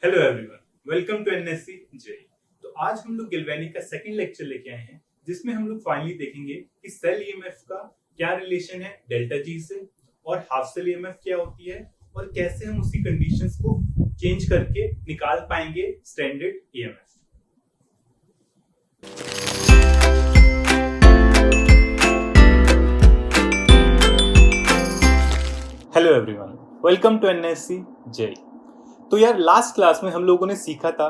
Hello everyone, welcome to NSC JE. तो आज हम लोग गैल्वेनिक का सेकंड लेक्चर लेके आए हैं, जिसमें हम लोग फाइनली देखेंगे कि सेल ईएमएफ का क्या रिलेशन है डेल्टा जी से, और हाफ सेल ईएमएफ क्या होती है, और कैसे हम उसी कंडीशंस को चेंज करके निकाल पाएंगे standard EMF. Hello everyone, welcome to NSC JE. तो यार लास्ट क्लास में हम लोगों ने सीखा था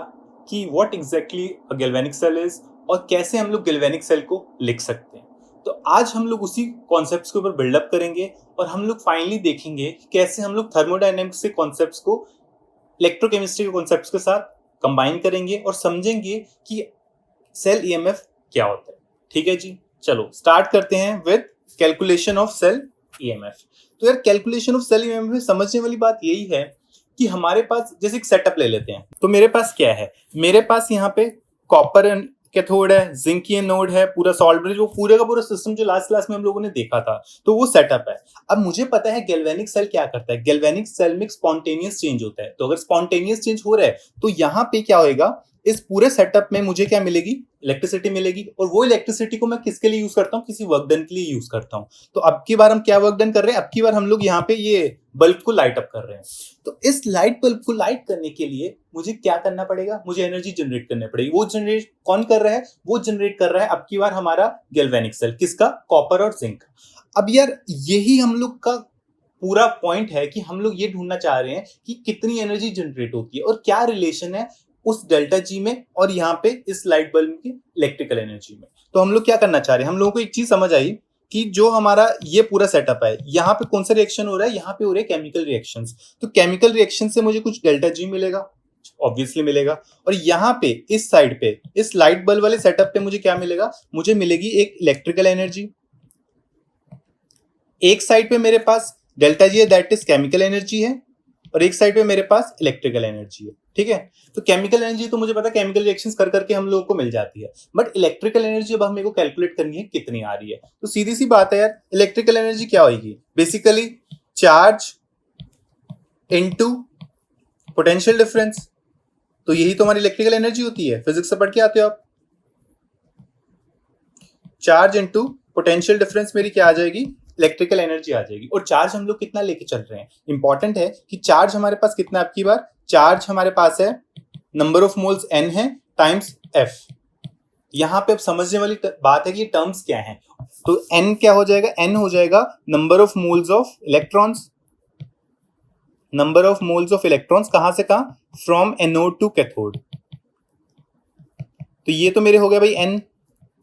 कि what exactly a galvanic cell is और कैसे हम लोग गैल्वेनिक सेल को लिख सकते हैं। तो आज हम लोग उसी कॉन्सेप्ट्स के ऊपर बिल्डअप करेंगे और हम लोग फाइनली देखेंगे कि कैसे हम लोग थर्मोडायनेमिक्स के कॉन्सेप्ट्स को इलेक्ट्रोकेमिस्ट्री के कॉन्सेप्ट्स के साथ कंबाइन करेंगे और समझेंगे कि सेल ईएमएफ क्या होता है। ठीक है जी, चलो स्टार्ट करते हैं with calculation of cell EMF. तो यार कैलकुलेशन ऑफ सेल ईएमएफ में समझने वाली बात यही है कि हमारे पास जैसे एक सेटअप ले लेते हैं। तो मेरे पास क्या है, मेरे पास यहाँ पे कॉपर कैथोड है, जिंक एनोड है, पूरा सॉल्ट ब्रिज, वो पूरे का पूरा सिस्टम जो लास्ट क्लास में हम लोगों ने देखा था, तो वो सेटअप है। अब मुझे पता है गैल्वेनिक सेल क्या करता है। गैल्वेनिक सेल में स्पॉन्टेनियस चेंज होता है, तो अगर स्पॉन्टेनियस चेंज हो रहा है तो यहाँ पे क्या होएगा, इस पूरे सेटअप में मुझे क्या मिलेगी, इलेक्ट्रिसिटी मिलेगी। और वो इलेक्ट्रिसिटी को मैं किसके लिए यूज करता हूँ, किसी वर्क डन के लिए यूज करता हूँ। तो अब की बार हम क्या वर्क डन कर रहे हैं, अब की बार हम लोग यहाँ पे ये बल्ब को लाइट अप कर रहे हैं। तो इस लाइट बल्ब को लाइट करने के लिए मुझे क्या करना पड़ेगा, मुझे एनर्जी जनरेट करनी पड़ेगी। वो जनरेट कौन कर रहा है, वो जनरेट कर रहा है अब की बार हमारा गैल्वेनिक सेल। किसका, कॉपर और जिंक। अब यार यही हम लोग का पूरा पॉइंट है कि हम लोग ये ढूंढना चाह रहे हैं कि कितनी एनर्जी जनरेट होती है और क्या रिलेशन है उस डेल्टा जी में और यहाँ पे इस लाइट बल्ब की इलेक्ट्रिकल एनर्जी में। तो हम लोग क्या करना चाह रहे हैं, हम लोगों को एक चीज समझ आई कि जो हमारा ये पूरा सेटअप है, यहाँ पे कौन सा रिएक्शन हो रहा है, यहाँ पे हो रहे हैं केमिकल रिएक्शंस। तो केमिकल रिएक्शन से मुझे कुछ डेल्टा जी मिलेगा, ऑब्वियसली मिलेगा। और यहाँ पे इस साइड पे, इस लाइट बल्ब वाले सेटअप पे मुझे क्या मिलेगा, मुझे मिलेगी एक इलेक्ट्रिकल एनर्जी। एक साइड पे मेरे पास डेल्टा जी है, दैट इज केमिकल एनर्जी है, और एक साइड पे मेरे पास इलेक्ट्रिकल एनर्जी है। ठीक है, तो केमिकल एनर्जी तो मुझे पता है केमिकल रिएक्शंस कर करके हम लोगों को मिल जाती है, बट इलेक्ट्रिकल एनर्जी अब हमें को कैलकुलेट करनी है कितनी आ रही है। तो सीधी सी बात है यार, इलेक्ट्रिकल एनर्जी क्या होगी, basically charge into potential difference. तो यही तो हमारी इलेक्ट्रिकल एनर्जी होती है, फिजिक्स से पढ़ के आते हो आप। चार्ज इनटू पोटेंशियल डिफरेंस मेरी क्या आ जाएगी, इलेक्ट्रिकल एनर्जी आ जाएगी। और चार्ज हम लोग कितना लेके चल रहे हैं, इंपॉर्टेंट है कि चार्ज हमारे पास कितना, आपकी बार चार्ज हमारे पास है नंबर ऑफ मोल्स n है टाइम्स f। यहां पे अब समझने वाली बात है कि ये टर्म्स क्या हैं। तो n क्या हो जाएगा, n हो जाएगा number of moles of electrons. Number of moles of electrons कहां से कहां, फ्रॉम एनोड टू कैथोड। तो ये तो मेरे हो गया भाई n।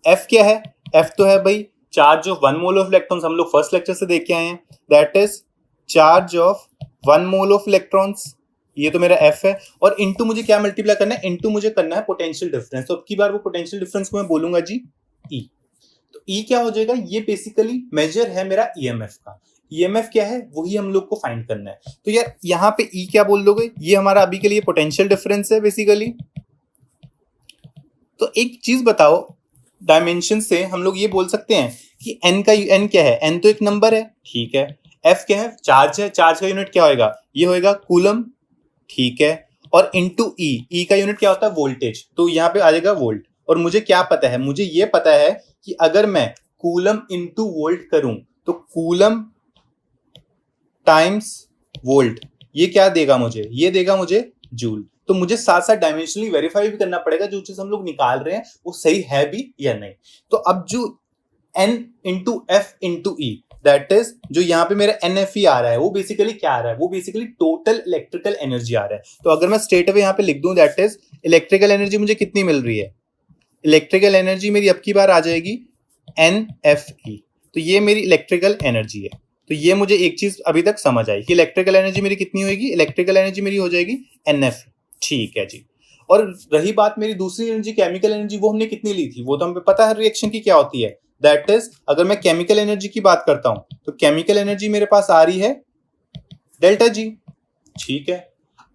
f क्या है, f तो है भाई charge of 1 mole of electrons, हम लोग फर्स्ट लेक्चर से देख के आए हैं, that is charge of 1 mole of electrons. ये तो मेरा f है। और इनटू मुझे क्या मल्टीप्लाई करना है, इनटू मुझे करना है पोटेंशियल डिफरेंस। तो अब की बार वो पोटेंशियल डिफरेंस को मैं बोलूंगा जी E। तो E क्या हो जाएगा, ये बेसिकली मेजर है मेरा EMF का। EMF क्या है, वही हम लोग को फाइंड करना है। तो यार यहाँ पे E क्या बोल दोगे, ये हमारा अभी के लिए पोटेंशियल डिफरेंस है बेसिकली। तो एक चीज बताओ, डायमेंशन से हम लोग ये बोल सकते हैं कि n का n क्या है, n तो एक नंबर है, ठीक है। f क्या है, चार्ज है, चार्ज का यूनिट क्या होएगा, ये होएगा कूलम, ठीक है। और इनटू e का यूनिट क्या होता है, वोल्टेज, तो यहाँ पे आ जाएगा वोल्ट। और मुझे क्या पता है, मुझे ये पता है कि अगर मैं कूलम इनटू वोल्ट करूं तो कूलम टाइम्स वोल्ट, ये क्या देगा मुझे, ये देगा मुझे जूल। तो मुझे साथ साथ डायमेंशनली वेरीफाई भी करना पड़ेगा जो चीज हम लोग निकाल रहे हैं वो सही है भी या नहीं। तो अब जो n into F into E, that is जो यहाँ पे मेरा NFE आ रहा है, वो बेसिकली क्या आ रहा है, वो बेसिकली टोटल इलेक्ट्रिकल एनर्जी आ रहा है। तो अगर मैं स्ट्रेट अवे यहाँ पे लिख दूं, दैट इज इलेक्ट्रिकल एनर्जी मुझे कितनी मिल रही है, इलेक्ट्रिकल एनर्जी मेरी अब की बार आ जाएगी NFE। तो ये मेरी इलेक्ट्रिकल एनर्जी है। तो ये मुझे एक चीज अभी तक समझ आई कि इलेक्ट्रिकल एनर्जी मेरी कितनी होगी, इलेक्ट्रिकल एनर्जी मेरी हो जाएगी NF। ठीक है जी। और रही बात मेरी दूसरी एनर्जी, केमिकल एनर्जी, वो हमने कितनी ली थी, वो तो हमें पता है रिएक्शन की क्या होती है। दैट इज अगर मैं केमिकल एनर्जी की बात करता हूं तो केमिकल एनर्जी मेरे पास आ रही है डेल्टा जी, ठीक है।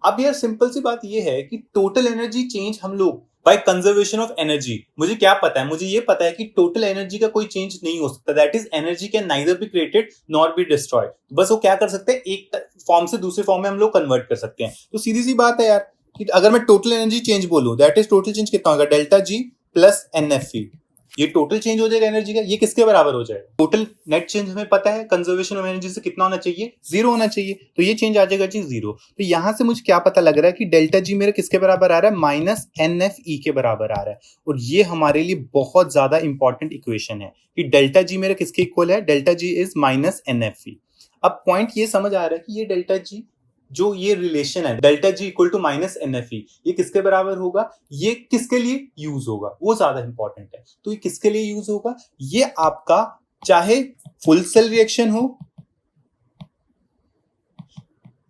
अब यार सिंपल सी बात ये है कि टोटल एनर्जी चेंज हम लोग बाय कंजर्वेशन ऑफ एनर्जी, मुझे क्या पता है, मुझे ये पता है कि टोटल एनर्जी का कोई चेंज नहीं हो सकता। That is energy can neither be created nor be destroyed. बस वो क्या कर सकते हैं, एक फॉर्म से दूसरे फॉर्म में हम लोग कन्वर्ट कर सकते हैं। तो सीधी सी बात है यार, कि अगर मैं टोटल एनर्जी चेंज बोलूं, दैट इज टोटल चेंज कितना होगा, डेल्टा जी प्लस NFV, ये टोटल चेंज हो जाएगा एनर्जी का, ये किसके बराबर हो जाएगा, टोटल नेट चेंज हमें पता है कंजर्वेशन ऑफ एनर्जी से कितना होना चाहिए, 0 होना चाहिए, तो ये चेंज आ जाएगा जी 0। तो यहां से मुझे क्या पता लग रहा है कि डेल्टा जी मेरा किसके बराबर आ रहा है, माइनस NFE के बराबर आ रहा है। और ये हमारे लिए बहुत ज्यादा इंपॉर्टेंट इक्वेशन है कि डेल्टा जी मेरा किसके इक्वल है, delta ji is minus NFE। अब पॉइंट ये समझ आ रहा है कि ये डेल्टा जी, जो ये रिलेशन है delta G equal to minus NFE, ये किसके बराबर होगा, ये किसके लिए यूज होगा, वो ज्यादा इंपॉर्टेंट है। तो ये किसके लिए यूज होगा, ये आपका चाहे फुल सेल रिएक्शन हो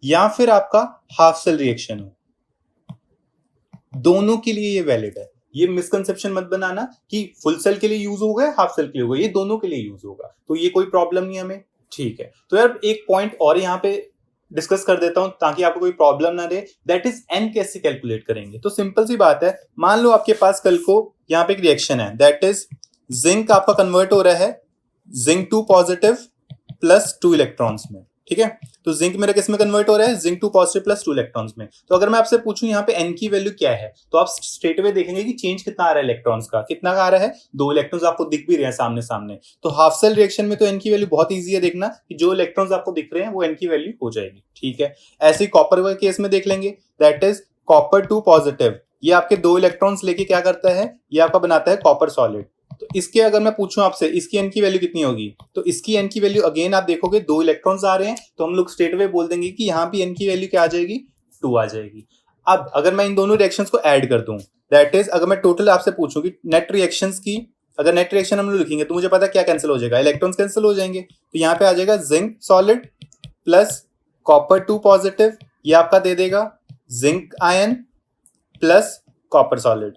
या फिर आपका हाफ सेल रिएक्शन हो, दोनों के लिए ये वैलिड है। ये मिसकंसेप्शन मत बनाना कि फुल सेल के लिए यूज होगा या हाफ सेल के लिए होगा, ये दोनों के लिए यूज होगा, तो ये कोई प्रॉब्लम नहीं हमें, ठीक है। तो यार एक पॉइंट और यहाँ पे डिस्कस कर देता हूं ताकि आपको कोई प्रॉब्लम ना दे, दैट इज एन कैसे कैलकुलेट करेंगे। तो सिंपल सी बात है, मान लो आपके पास कल को यहाँ पे एक रिएक्शन है, दैट इज जिंक आपका कन्वर्ट हो रहा है जिंक 2 पॉजिटिव प्लस 2 इलेक्ट्रॉन्स में, ठीक है। तो जिंक मेरा किस में कन्वर्ट हो रहा है, जिंक 2 पॉजिटिव प्लस 2 इलेक्ट्रॉन्स में। तो अगर मैं आपसे पूछूं यहाँ पे एन की वैल्यू क्या है, तो आप स्ट्रेट अवे देखेंगे कि चेंज कितना आ रहा है इलेक्ट्रॉन्स का, कितना का आ रहा है, 2 इलेक्ट्रॉन्स आपको दिख भी रहे हैं सामने सामने। तो हाफ सेल रिएक्शन में तो एन की वैल्यू बहुत ईजी है देखना, कि जो इलेक्ट्रॉन्स आपको दिख रहे हैं वो एन की वैल्यू हो जाएगी, ठीक है। ऐसे ही कॉपर के केस में देख लेंगे, दैट इज कॉपर 2 पॉजिटिव, ये आपके 2 इलेक्ट्रॉन्स लेके क्या करता है, ये आपका बनाता है कॉपर सॉलिड। तो इसके अगर मैं पूछूं आपसे इसकी एन की वैल्यू कितनी होगी, तो इसकी एन की वैल्यू अगेन आप देखोगे 2 इलेक्ट्रॉन्स आ रहे हैं, तो हम लोग स्ट्रेट अवे बोल देंगे कि यहाँ भी एन की वैल्यू क्या आ जाएगी, 2 आ जाएगी। अब अगर मैं इन दोनों रिएक्शंस को ऐड कर दूं, दैट इज अगर मैं टोटल आपसे पूछूं कि नेट रिएक्शंस की, अगर नेट रिएक्शन हम लोग लिखेंगे तो मुझे पता क्या कैंसिल हो जाएगा, इलेक्ट्रॉन्स कैंसिल हो जाएंगे। तो यहाँ पे आ जाएगा zinc solid plus copper 2 positive, ये आपका दे देगा zinc ion plus copper solid.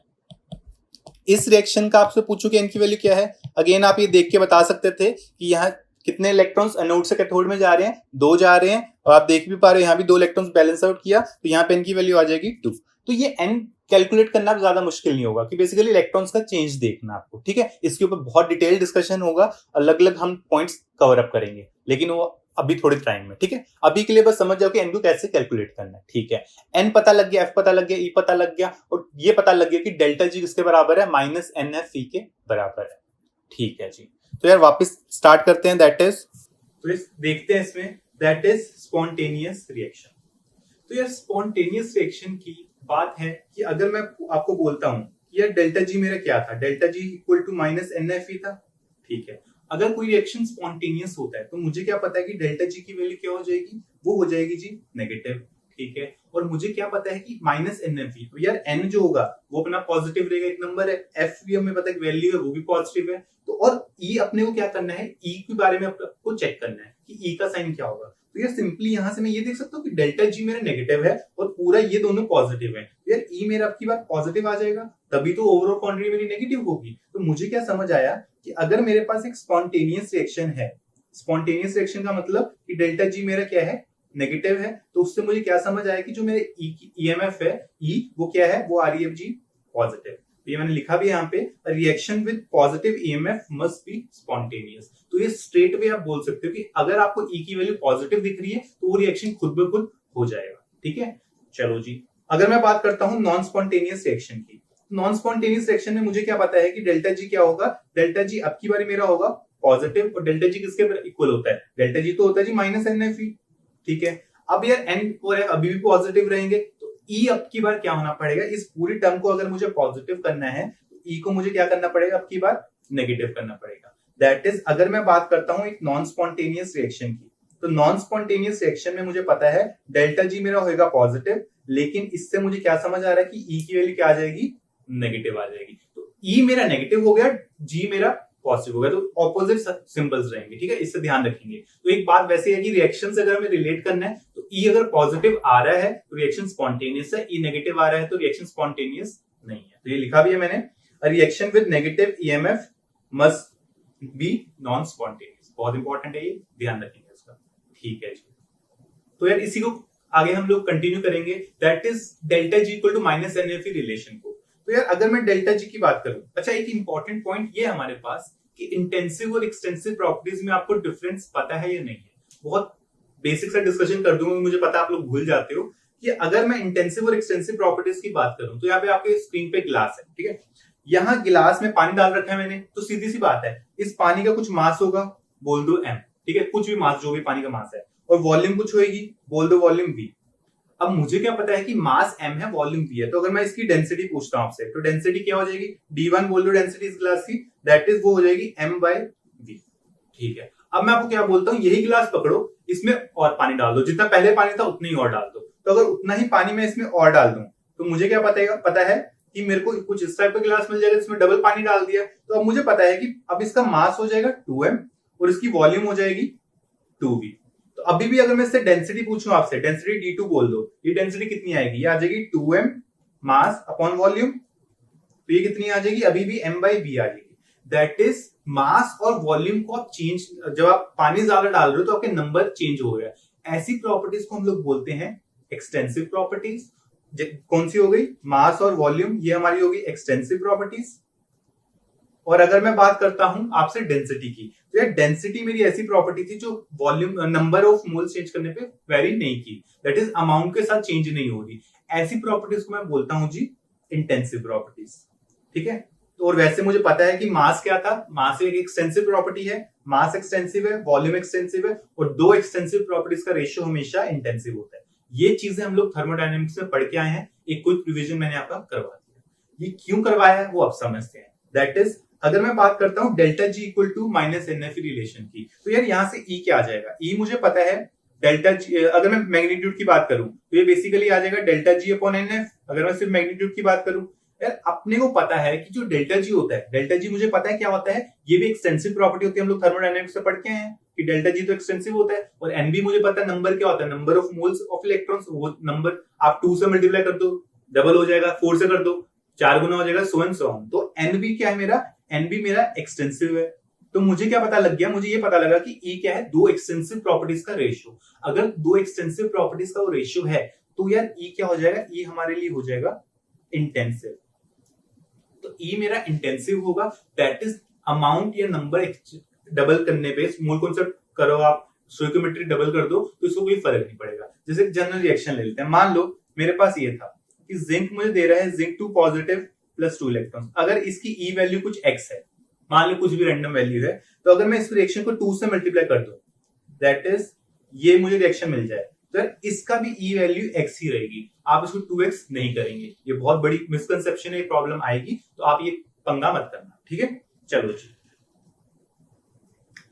इस रिएक्शन का आपसे पूछो कि एन की वैल्यू क्या है, अगेन आप ये देख के बता सकते थे कि यहाँ कितने इलेक्ट्रॉन्स एनोड से कैथोड में जा रहे हैं, 2 जा रहे हैं, और आप देख भी पा रहे हो यहाँ भी 2 इलेक्ट्रॉन्स बैलेंस आउट किया, तो यहाँ पे एन की वैल्यू आ जाएगी 2। तो ये एन कैलकुलेट करना ज्यादा मुश्किल नहीं होगा, कि बेसिकली इलेक्ट्रॉन्स का चेंज देखना आपको, ठीक है। इसके ऊपर बहुत डिटेल डिस्कशन होगा, अलग अलग हम पॉइंट्स कवर अप करेंगे, लेकिन वो अभी थोड़े टाइम में, ठीक है। अभी के लिए बस समझ जाओ कि एन को कैसे कैलकुलेट करना है, ठीक है। एन पता लग गया, एफ पता लग गया, ई पता लग गया, और ये पता लग गया कि डेल्टा जी किसके बराबर है, माइनस NFE के बराबर है, ठीक है जी। तो यार वापस स्टार्ट करते हैं, दैट इज, तो देखते हैं इसमें, दैट इज स्पॉन्टेनियस रिएक्शन। तो यार स्पॉन्टेनियस रिएक्शन की बात है कि अगर मैं आपको बोलता हूं कि यार डेल्टा जी मेरा क्या था, delta G equal to minus NFE था, ठीक है। अगर कोई रिएक्शन स्पॉन्टेनियस होता है तो मुझे क्या पता है कि डेल्टा जी की वैल्यू क्या हो जाएगी, वो हो जाएगी जी नेगेटिव, ठीक है। और मुझे क्या पता है कि माइनस NFE, तो यार n जो होगा वो अपना पॉजिटिव रहेगा, एक नंबर है, f भी हमें पता है वैल्यू है वो भी पॉजिटिव है, तो और e अपने को क्या करना है, e के बारे में आपको चेक करना है कि e का साइन क्या होगा। तो यार सिंपली यहां से मैं ये देख सकता हूँ कि डेल्टा जी मेरा नेगेटिव है और पूरा ये दोनों पॉजिटिव है, यार ई मेरा आपकी बात पॉजिटिव आ जाएगा, तभी तो ओवरऑल क्वांटिटी मेरी नेगेटिव होगी। तो मुझे क्या समझ आया कि अगर मेरे पास एक स्पॉन्टेनियस रिएक्शन है, स्पॉन्टेनियस रिएक्शन का मतलब कि डेल्टा जी मेरा क्या है, नेगेटिव है, तो उससे मुझे क्या समझ आया कि जो मेरे ईएमएफ है ई, वो क्या है, वो आ रही है जी पॉजिटिव। ये मैंने लिखा भी यहाँ पे, reaction with positive EMF must be spontaneous. तो ये स्ट्रेट वे आप बोल सकते हो कि अगर आपको ई की वैल्यू पॉजिटिव दिख रही है तो वो रिएक्शन खुद ब खुद हो जाएगा, ठीक है। चलो जी, अगर मैं बात करता हूं नॉन स्पॉन्टेनियस रिएक्शन की, नॉन स्पॉन्टेनियस रिएक्शन में मुझे क्या पता है कि डेल्टा जी क्या होगा, डेल्टा जी अब की बारी मेरा होगा पॉजिटिव, और डेल्टा जी किसके इक्वल होता है, डेल्टा जी तो होता है जी माइनस NFE, ठीक है। अब यार n और f अभी भी पॉजिटिव रहेंगे, तो e अब की बार क्या होना पड़ेगा, इस पूरी टर्म को अगर मुझे पॉजिटिव करना है तो e को मुझे क्या करना पड़ेगा, अब की बार नेगेटिव करना पड़ेगा। दैट इज अगर मैं बात करता हूं एक नॉन स्पॉन्टेनियस रिएक्शन की, तो नॉन स्पॉन्टेनियस रिएक्शन में मुझे पता है डेल्टा जी मेरा होगा पॉजिटिव, लेकिन इससे मुझे क्या समझ आ रहा है कि ई की वैल्यू क्या आ जाएगी, नेगेटिव आ जाएगी। तो ई मेरा नेगेटिव हो गया, जी मेरा पॉजिटिव हो गया, तो ऑपोजिट सिंबल्स रहेंगे, ठीक है, इससे ध्यान रखेंगे। तो एक बात वैसे है कि रिएक्शन से अगर हमें रिलेट करना है तो ई अगर पॉजिटिव आ रहा है तो रिएक्शन स्पॉन्टेनियस है, ई नेगेटिव आ रहा है तो रिएक्शन स्पॉन्टेनियस नहीं है। तो ये लिखा भी है मैंने, reaction with negative EMF must be non spontaneous, बहुत इंपॉर्टेंट है, ये ध्यान रखेंगे इसका, ठीक है जी। तो यार इसी को आगे हम लोग कंटिन्यू करेंगे, that is delta G equal to minus NFE relation को। तो यार अगर मैं डेल्टा जी की बात करूं, अच्छा एक इंपॉर्टेंट पॉइंट ये हमारे पास कि इंटेंसिव और एक्सटेंसिव प्रॉपर्टीज में आपको डिफरेंस पता है या नहीं है, बहुत बेसिक सा डिस्कशन कर दूंगा, मुझे पता आप लोग भूल जाते हो कि अगर मैं इंटेंसिव और एक्सटेंसिव प्रॉपर्टीज की बात करूं तो यहाँ पे आपके स्क्रीन पे ग्लास है, ठीक है। यहाँ गिलास में पानी डाल रखा है मैंने, तो सीधी सी बात है इस पानी का कुछ मास होगा, बोल दो m, ठीक है, कुछ भी मास, जो भी पानी का मास है, और वॉल्यूम कुछ होगी, बोल दो वॉल्यूम v। अब मुझे क्या पता है कि मास m है, वॉल्यूम v है, तो अगर मैं इसकी डेंसिटी पूछता हूं आपसे, तो डेंसिटी क्या हो जाएगी, d1 बोल दो डेंसिटी इस ग्लास की, दैट इज वो हो जाएगी m/v, ठीक है। अब मैं आपको क्या बोलता हूँ, यही गिलास पकड़ो, इसमें और पानी डाल दो, जितना पहले पानी था उतना ही और डाल दो। तो अगर उतना ही पानी मैं इसमें और डाल दूं तो मुझे क्या पता है कि मेरे को कुछ इस टाइप का गिलास मिल जाएगा जिसमें डबल पानी डाल दिया। तो अब मुझे पता है कि अब इसका मास हो जाएगा 2m और इसकी वॉल्यूम हो जाएगी 2v। तो अभी भी अगर मैं इससे डेंसिटी पूछूं आपसे, डेंसिटी d2 बोल दो, ये डेंसिटी कितनी आएगी, ये आ जाएगी 2m मास अपॉन वॉल्यूम, तो ये कितनी आ जाएगी, अभी भी m/v आ जाएगी। दैट इज मास और वॉल्यूम को आप चेंज, जब आप पानी ज्यादा डाल रहे हो तो आपके नंबर चेंज हो गया। ऐसी प्रॉपर्टीज को हम लोग बोलते हैं एक्सटेंसिव प्रॉपर्टीज। कौन सी हो गई, मास और वॉल्यूम, ये हमारी होगी एक्सटेंसिव प्रॉपर्टीज। और अगर मैं बात करता हूं आपसे डेंसिटी की, तो ये डेंसिटी मेरी ऐसी प्रॉपर्टी थी जो volume, number of mole change करने पे वेरी नहीं की, दैट इज अमाउंट के साथ चेंज नहीं हो रही। ऐसी प्रॉपर्टीज को मैं बोलता हूं जी इंटेंसिव प्रॉपर्टीज, ठीक है। तो और वैसे मुझे पता है कि मास क्या था, मास एक एक्सटेंसिव प्रॉपर्टी है, मास एक्सटेंसिव है, वॉल्यूम एक्सटेंसिव है, और दो एक्सटेंसिव प्रॉपर्टीज का रेशियो हमेशा इंटेंसिव होता है। ये चीजें हम लोग थर्मोडायनेमिक्स में पढ़ के आए हैं, एक क्विक रिवीजन मैंने आपका करवा दिया। ये क्यों करवाया है वो आप समझते हैं। दैट इज, अगर मैं बात करता हूं delta G equal to minus NF relation की, तो यार यहाँ से E क्या आ जाएगा, E मुझे पता है डेल्टा जी, अगर मैं मैग्नीट्यूड की बात करूं तो ये बेसिकली आ जाएगा डेल्टा जी अपॉन NF। अगर मैं सिर्फ मैग्नीट्यूड की बात करूं, यार अपने को पता है कि जो डेल्टा जी होता है, डेल्टा जी मुझे पता है क्या होता है, ये भी एक्सटेंसिव प्रॉपर्टी होती है, हम लोग थर्मोडायनेमिक्स से पढ़ के आए हैं कि डेल्टा जी तो एक्सटेंसिव होता है। और एन भी मुझे पता है नंबर क्या होता है, number of moles of electrons. वो नंबर आप 2 से मल्टीप्लाई कर दो डबल हो जाएगा, 4 से कर दो 4 गुना हो जाएगा, सो एंड सो ऑन। तो एन भी क्या है मेरा, एन भी मेरा एक्सटेंसिव है। तो मुझे क्या पता लग गया, मुझे ये पता लगा कि E क्या है, दो एक्सटेंसिव प्रॉपर्टीज का रेशियो। अगर दो एक्सटेंसिव प्रॉपर्टीज का वो रेशियो है तो यार E क्या हो जाएगा, E हमारे लिए हो जाएगा इंटेंसिव। तो E मेरा इंटेंसिव होगा, दैट इज अमाउंट या नंबर डबल करने पे, स्मॉल कॉन्सेप्ट करो आप, स्टोइकियोमेट्री डबल कर दो तो इसको कोई फर्क नहीं पड़ेगा। जैसे जनरल रिएक्शन ले लेते हैं, मान लो मेरे पास ये था कि जिंक मुझे दे रहा है जिंक 2 पॉजिटिव प्लस 2 इलेक्ट्रॉन। अगर इसकी E वैल्यू कुछ x है, मान लो कुछ भी रैंडम वैल्यू है, तो अगर मैं इस रिएक्शन को 2 से मल्टीप्लाई कर दूं, दैट इज ये मुझे रिएक्शन मिल जाए, तो इसका भी E वैल्यू x ही रहेगी। आप इसको 2x नहीं करेंगे, ये बहुत बड़ी मिसकंसेप्शन है, प्रॉब्लम आएगी, तो आप ये पंगा मत करना, ठीक है। चलो जी,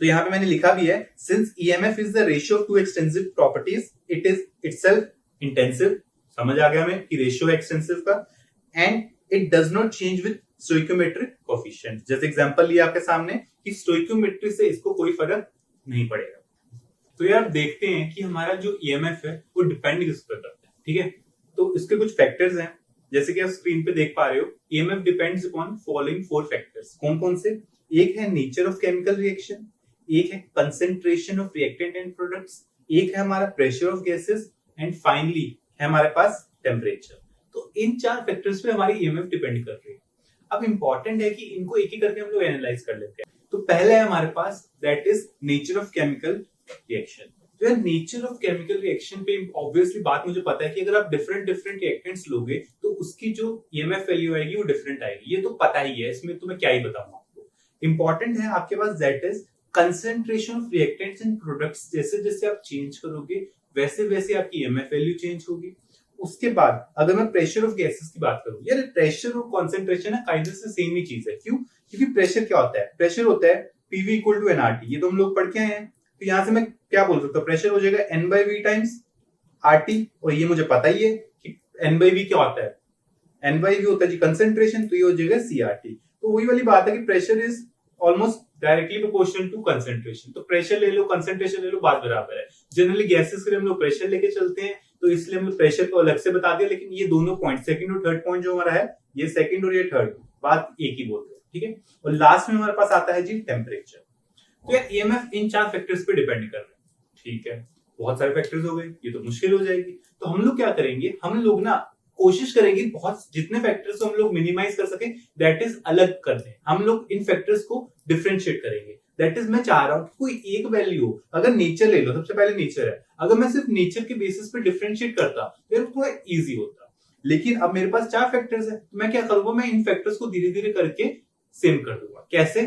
तो यहां पे मैंने लिखा भी है, since EMF is the ratio of two extensive properties, it is itself intensive. समझ आ गया हमें कि रेशियो है एक्सटेंसिव का, and it does not change with stoichiometric coefficient. जैसे एग्जांपल लिया आपके सामने कि स्टोइकियोमेट्री से इसको कोई फर्क नहीं पड़ेगा। तो यार देखते हैं कि हमारा जो EMF है वो डिपेंड किस पर करता है, ठीक है। तो इसके कुछ फैक्टर्स हैं, जैसे कि आप स्क्रीन पे देख पा रहे हो, EMF depends upon following 4 factors. कौन कौन से, एक है नेचर ऑफ केमिकल रिएक्शन, एक है concentration of reactant and products, एक है हमारा pressure of gases, and finally है हमारे पास टेम्परेचर। तो इन 4 फैक्टर्स पे हमारी EMF डिपेंड कर रही है। अब इंपॉर्टेंट है कि इनको एक ही करके हम लोग एनालाइज कर लेते हैं। तो पहले है हमारे पास that is nature of chemical reaction. तो नेचर ऑफ केमिकल रिएक्शन पे ऑब्वियसली बात मुझे पता है कि अगर आप डिफरेंट रिएक्टेंट्स लोगे तो उसकी जो EMF वैल्यू आएगी वो डिफरेंट आएगी, ये तो पता ही है, इसमें तो मैं क्या ही बताऊं आपको। इंपॉर्टेंट है आपके पास that is concentration of reactants and products. जैसे जैसे आप चेंज करोगे वैसे वैसे आपकी EMF वैल्यू चेंज होगी। उसके बाद अगर मैं प्रेशर ऑफ गैसेस की बात करूं, यार प्रेशर और कंसंट्रेशन है काइंड से सेम ही चीज है। क्यों? क्योंकि प्रेशर क्या होता है, प्रेशर होता है PV इक्वल टू nRT, ये तो हम लोग पढ़ के आए हैं। तो यहां से मैं क्या बोल सकता हूं, प्रेशर हो जाएगा N/V टाइम्स RT, और ये मुझे पता ही है कि N/V क्या होता है, N/V होता है जी कंसंट्रेशन, तो ये हो जाएगा CRT। तो वही वाली बात है कि pressure is almost directly proportional to concentration. तो प्रेशर ले लो कंसंट्रेशन ले लो, बात बराबर है। जनरली गैसेस के लिए हम लोग प्रेशर लेके चलते हैं, तो इसलिए हमने प्रेशर को अलग से बता दिया, लेकिन ये दोनों पॉइंट सेकंड और थर्ड पॉइंट जो हमारा है, ये सेकंड और ये थर्ड, बात एक ही बोल रहे हैं, ठीक है। और लास्ट में हमारे पास आता है जी टेम्परेचर। तो यार EMF इन 4 फैक्टर्स पे डिपेंड कर रहे हैं, ठीक है। बहुत सारे फैक्टर्स हो गए, ये तो मुश्किल हो जाएगी। तो हम लोग क्या करेंगे, हम लोग ना कोशिश करेंगे बहुत जितने फैक्टर्स को हम लोग मिनिमाइज कर सके, दैट इज अलग कर दें। हम लोग इन फैक्टर्स को डिफरेंशिएट करेंगे, दैट इज मैं चाह रहा हूं कि कोई एक वैल्यू हो। अगर नेचर ले लो, सबसे पहले नेचर है, अगर मैं सिर्फ नेचर के बेसिस पे डिफरेंशिएट करता फिर थोड़ा इजी होता। लेकिन अब मेरे पास 4 फैक्टर्स है, तो मैं क्या करूंगा, मैं इन फैक्टर्स को धीरे धीरे करके सेम कर दूंगा। कैसे?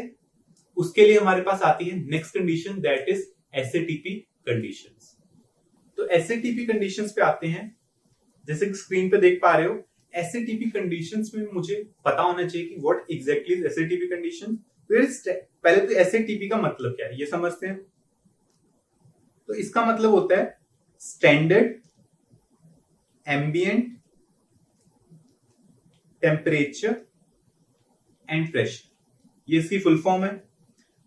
उसके लिए हमारे पास आती है next condition, that is SATP conditions. तो एसएटीपी कंडीशंस पे आते हैं। जैसे कि स्क्रीन पे देख पा रहे हो, एसएटीपी कंडीशंस में मुझे पता होना चाहिए कि व्हाट एग्जैक्टली इज एसएटीपी कंडीशन। पहले तो एसएटीपी का मतलब क्या है ये समझते हैं। तो इसका मतलब होता है standard ambient temperature and pressure, ये इसकी फुल फॉर्म है।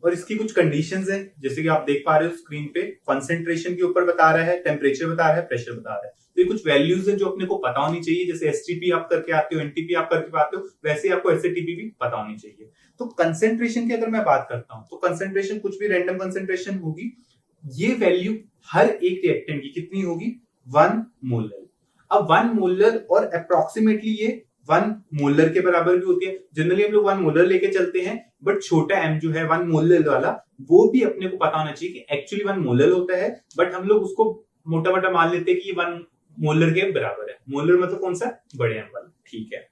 और इसकी कुछ कंडीशंस है, जैसे कि आप देख पा रहे हो स्क्रीन पे, कंसंट्रेशन के ऊपर बता रहा है, टेम्परेचर बता रहा है, प्रेशर बता रहा है। तो ये कुछ वैल्यूज है जो अपने को पता होनी चाहिए। जैसे एसटीपी आप करके आते हो, एनटीपी आप करके आते हो, वैसे आपको एसएटीपी भी पता होनी चाहिए। तो कंसंट्रेशन की अगर मैं बात करता हूं, तो कंसंट्रेशन कुछ भी रैंडम कंसंट्रेशन होगी, ये वैल्यू हर एक रिएक्टेंट की कितनी होगी, 1 मोलर। अब 1 मोलर और अप्रोक्सीमेटली ये 1 मोलर के बराबर भी होती है। जनरली हम लोग 1 मोलर लेके चलते हैं, बट छोटा m जो है 1 मोलर वाला, वो भी अपने को पता होना चाहिए कि एक्चुअली 1 मोलर होता है, बट हम लोग उसको मोटा मोटा मान लेते हैं कि ये 1 मोलर के बराबर है। मोलर मतलब कौन सा, बड़े m वाला। ठीक है,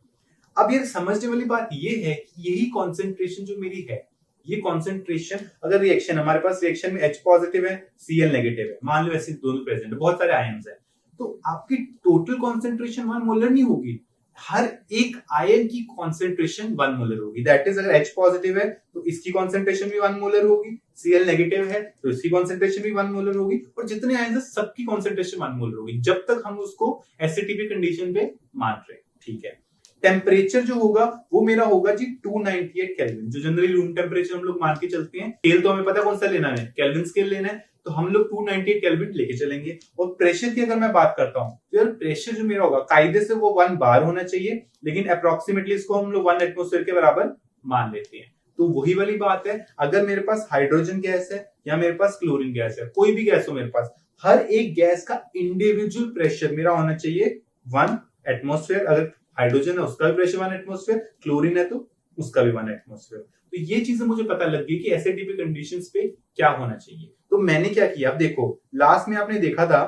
अब ये समझने वाली बात ये है कि यही कॉन्सेंट्रेशन जो मेरी है, ये कॉन्सेंट्रेशन अगर रिएक्शन, हमारे पास रिएक्शन में H पॉजिटिव है, Cl नेगेटिव है, मान लो ऐसे दोनों प्रेजेंट है, बहुत सारे आयन्स है, तो आपकी टोटल कॉन्सेंट्रेशन 1 मोलर नहीं होगी, हर एक आयन की कॉन्सेंट्रेशन 1 मोलर होगी। दैट इज अगर H पॉजिटिव है तो इसकी कॉन्सेंट्रेशन भी 1 मोलर होगी, Cl नेगेटिव है तो इसकी कॉन्सेंट्रेशन भी 1 मोलर होगी, और जितने आयन है सबकी कॉन्सेंट्रेशन 1 मोलर होगी, जब तक हम उसको एसएटीपी कंडीशन पे मान रहे हैं। ठीक है, टेम्परेचर जो होगा वो मेरा होगा जी 298 केल्विन, जो जनरली रूम टेम्परेचर हम लोग मान के चलते हैं। स्केल तो हमें पता कौन सा लेना है, केल्विन स्केल लेना है, तो हम लोग 298 केल्विन लेके चलेंगे। और प्रेशर की अगर मैं बात करता हूं, तो यार प्रेशर जो मेरा होगा कायदे से वो 1 बार होना चाहिए, लेकिन अप्रोक्सीमेटली इसको हम लोग 1 एटमॉस्फेयर के बराबर मान लेते हैं। तो वही वाली बात है, अगर मेरे पास हाइड्रोजन गैस है या मेरे पास क्लोरीन गैस है, कोई भी गैस हो मेरे पास, हर एक गैस का इंडिविजुअल प्रेशर मेरा होना चाहिए 1 एटमॉस्फेयर। अगर हाइड्रोजन है उसका भी प्रेशर 1 एटमॉस्फेयर, क्लोरीन है तो उसका भी 1 एटमॉस्फेयर। तो ये चीजें मुझे पता लग गई कि एसएटीपी कंडीशंस पे क्या होना चाहिए। तो मैंने क्या किया, अब देखो लास्ट में आपने देखा था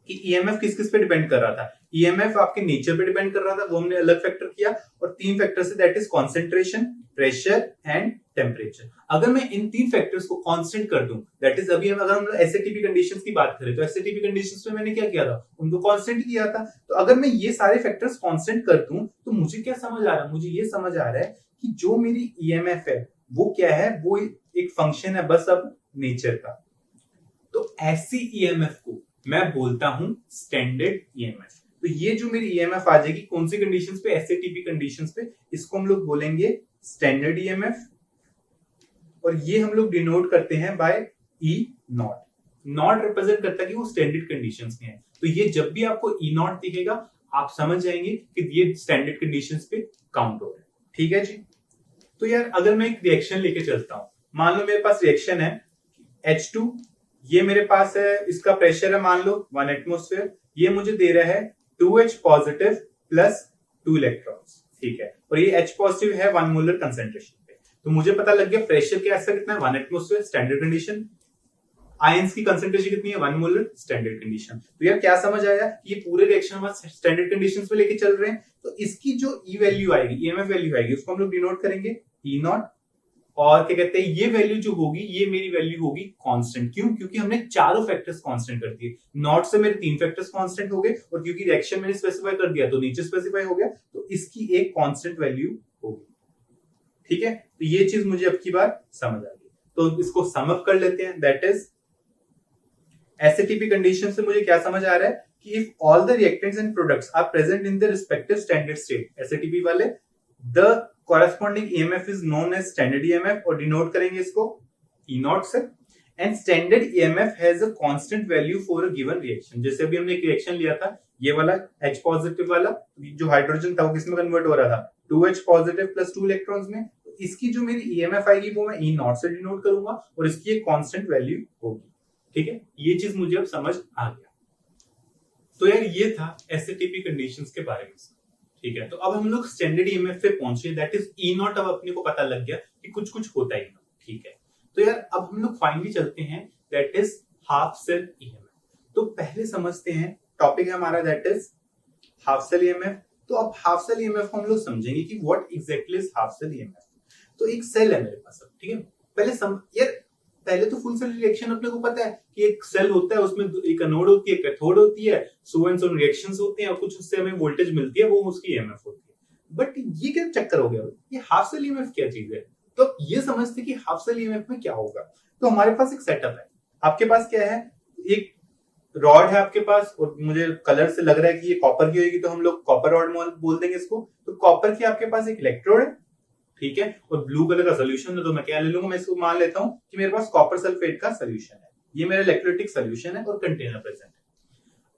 कि ईएमएफ किस किस पे डिपेंड कर रहा था। ईएमएफ आपके नेचर पे डिपेंड कर रहा था, वो हमने अलग फैक्टर किया, और 3 फैक्टर से, that is concentration, pressure and temperature. अगर मैं इन 3 फैक्टर्स को कांस्टेंट कर दूं, दैट इज अभी अगर हम एसएटीपी कंडीशंस की बात करें, तो एसएटीपी कंडीशंस में मैंने क्या किया था, उनको कांस्टेंट किया था। तो अगर मैं ये सारे फैक्टर्स कांस्टेंट कर दूं, तो मुझे क्या समझ आ रहा है, मुझे ये समझ आ रहा है कि जो मेरी ईएमएफ है वो क्या है, वो एक फंक्शन है बस अब नेचर का। तो ऐसी ईएमएफ को मैं बोलता हूं स्टैंडर्ड ईएमएफ। तो ये जो मेरी ईएमएफ आ जाएगी कौन सी कंडीशंस पे, एसएटीपी कंडीशंस पे, इसको हम लोग बोलेंगे स्टैंडर्ड ईएमएफ, और ये हम लोग डिनोट करते हैं by E naught. Naught represent करता है कि वो स्टैंडर्ड कंडीशंस में है। तो ये जब भी आपको ई नॉट दिखेगा, आप समझ जाएंगे कि ये स्टैंडर्ड कंडीशंस पे काउंट हो रहा है। ठीक है जी। तो यार अगर मैं एक रिएक्शन लेके चलता हूं, मान लो मेरे पास रिएक्शन है H2, ये मेरे पास है, इसका प्रेशर है मान लो 1 एटमॉस्फेयर, ये मुझे दे रहा है 2H पॉजिटिव प्लस 2 इलेक्ट्रॉन्स। ठीक है, और ये H पॉजिटिव है 1 मोलर कंसेंट्रेशन पे। तो मुझे पता लग गया प्रेशर क्या ऐसा कितना है, 1 एटमॉस्फेयर, स्टैंडर्ड कंडीशन। आयंस की कंसेंट्रेशन कितनी है, 1 मोलर, स्टैंडर्ड कंडीशन। तो यार क्या समझ आया, ये पूरे रिएक्शन हम स्टैंडर्ड कंडीशंस पे लेके चल रहे हैं। तो इसकी जो ई वैल्यू आएगी, ईएमएफ वैल्यू आएगी, उसको हम लोग डिनोट करेंगे ई नॉट, और क्या कहते हैं, ये वैल्यू जो होगी, ये मेरी वैल्यू होगी कांस्टेंट। क्यों? क्योंकि हमने चारों फैक्टर्स कांस्टेंट कर दिए। नॉट से मेरे 3 फैक्टर्स कांस्टेंट हो गए, और क्योंकि रिएक्शन मैंने स्पेसिफाई कर दिया तो नीचे स्पेसिफाई हो गया, तो इसकी एक कांस्टेंट वैल्यू होगी। ठीक है, तो ये चीज मुझे अब की बार समझ आ गई। तो इसको सम अप कर लेते हैं, दैट इज एसएटीपी कंडीशन से मुझे क्या समझ आ रहा है कि if all the reactants and products are present in the respective standard state, SATP वाले, the corresponding EMF is known as standard EMF, और डिनोट करेंगे इसको E नॉट से। And standard EMF has a constant value for a given reaction. जैसे अभी हमने एक reaction लिया था, ये वाला H पॉजिटिव वाला, जो हाइड्रोजन था वो किसमें कन्वर्ट हो रहा था, 2H पॉजिटिव प्लस 2 इलेक्ट्रॉन्स में। तो इसकी जो मेरी EMF आएगी वो मैं E नॉट से डिनोट करूंगा, और इसकी एक कांस्टेंट वैल्यू होगी। ठीक है, ये चीज मुझे अब समझ आ गया। तो यार ये था एसएटीपी कंडीशंस के बारे में। ठीक है, तो अब हम लोग स्टैंडर्ड ईएमएफ पे पहुंचे, दैट इज ई नॉट। अब अपने को पता लग गया कि कुछ कुछ होता ही ना। ठीक है, तो यार अब हम लोग फाइनली चलते हैं, that is half cell EMF. तो पहले समझते हैं, टॉपिक है हमारा that is half cell EMF. तो अब हाफ सेल ईएमएफ को हम लोग समझेंगे कि what exactly is half cell EMF. तो एक सेल है मेरे पास, अब ठीक है, पहले तो फुल सेल रिएक्शन अपने को पता है कि एक सेल होता है, उसमें एक एनोड होती है, कैथोड होती है, सो एंड सो रिएक्शंस होते हैं और कुछ उससे हमें वोल्टेज मिलती है, वो उसकी ईएमएफ होती है। बट ये क्या चक्कर हो गया, ये हाफ सेल ईएमएफ क्या चीज है? तो ये समझते कि हाफ सेल ईएमएफ में क्या होगा। तो हमारे पास एक सेटअप है, आपके पास क्या है, एक रॉड है आपके पास, और मुझे कलर से लग रहा है कि ये कॉपर की होगी, तो हम लोग कॉपर रॉड बोल देंगे इसको। तो कॉपर की आपके पास एक इलेक्ट्रोड है, ठीक है, और ब्लू कलर का सोल्यूशन है। तो मैं क्या ले लूंगा, मैं इसको मान लेता हूं कि मेरे पास कॉपर सल्फेट का सोल्यूशन है, ये मेरा इलेक्ट्रोलाइटिक सोल्यूशन है और कंटेनर प्रेजेंट है।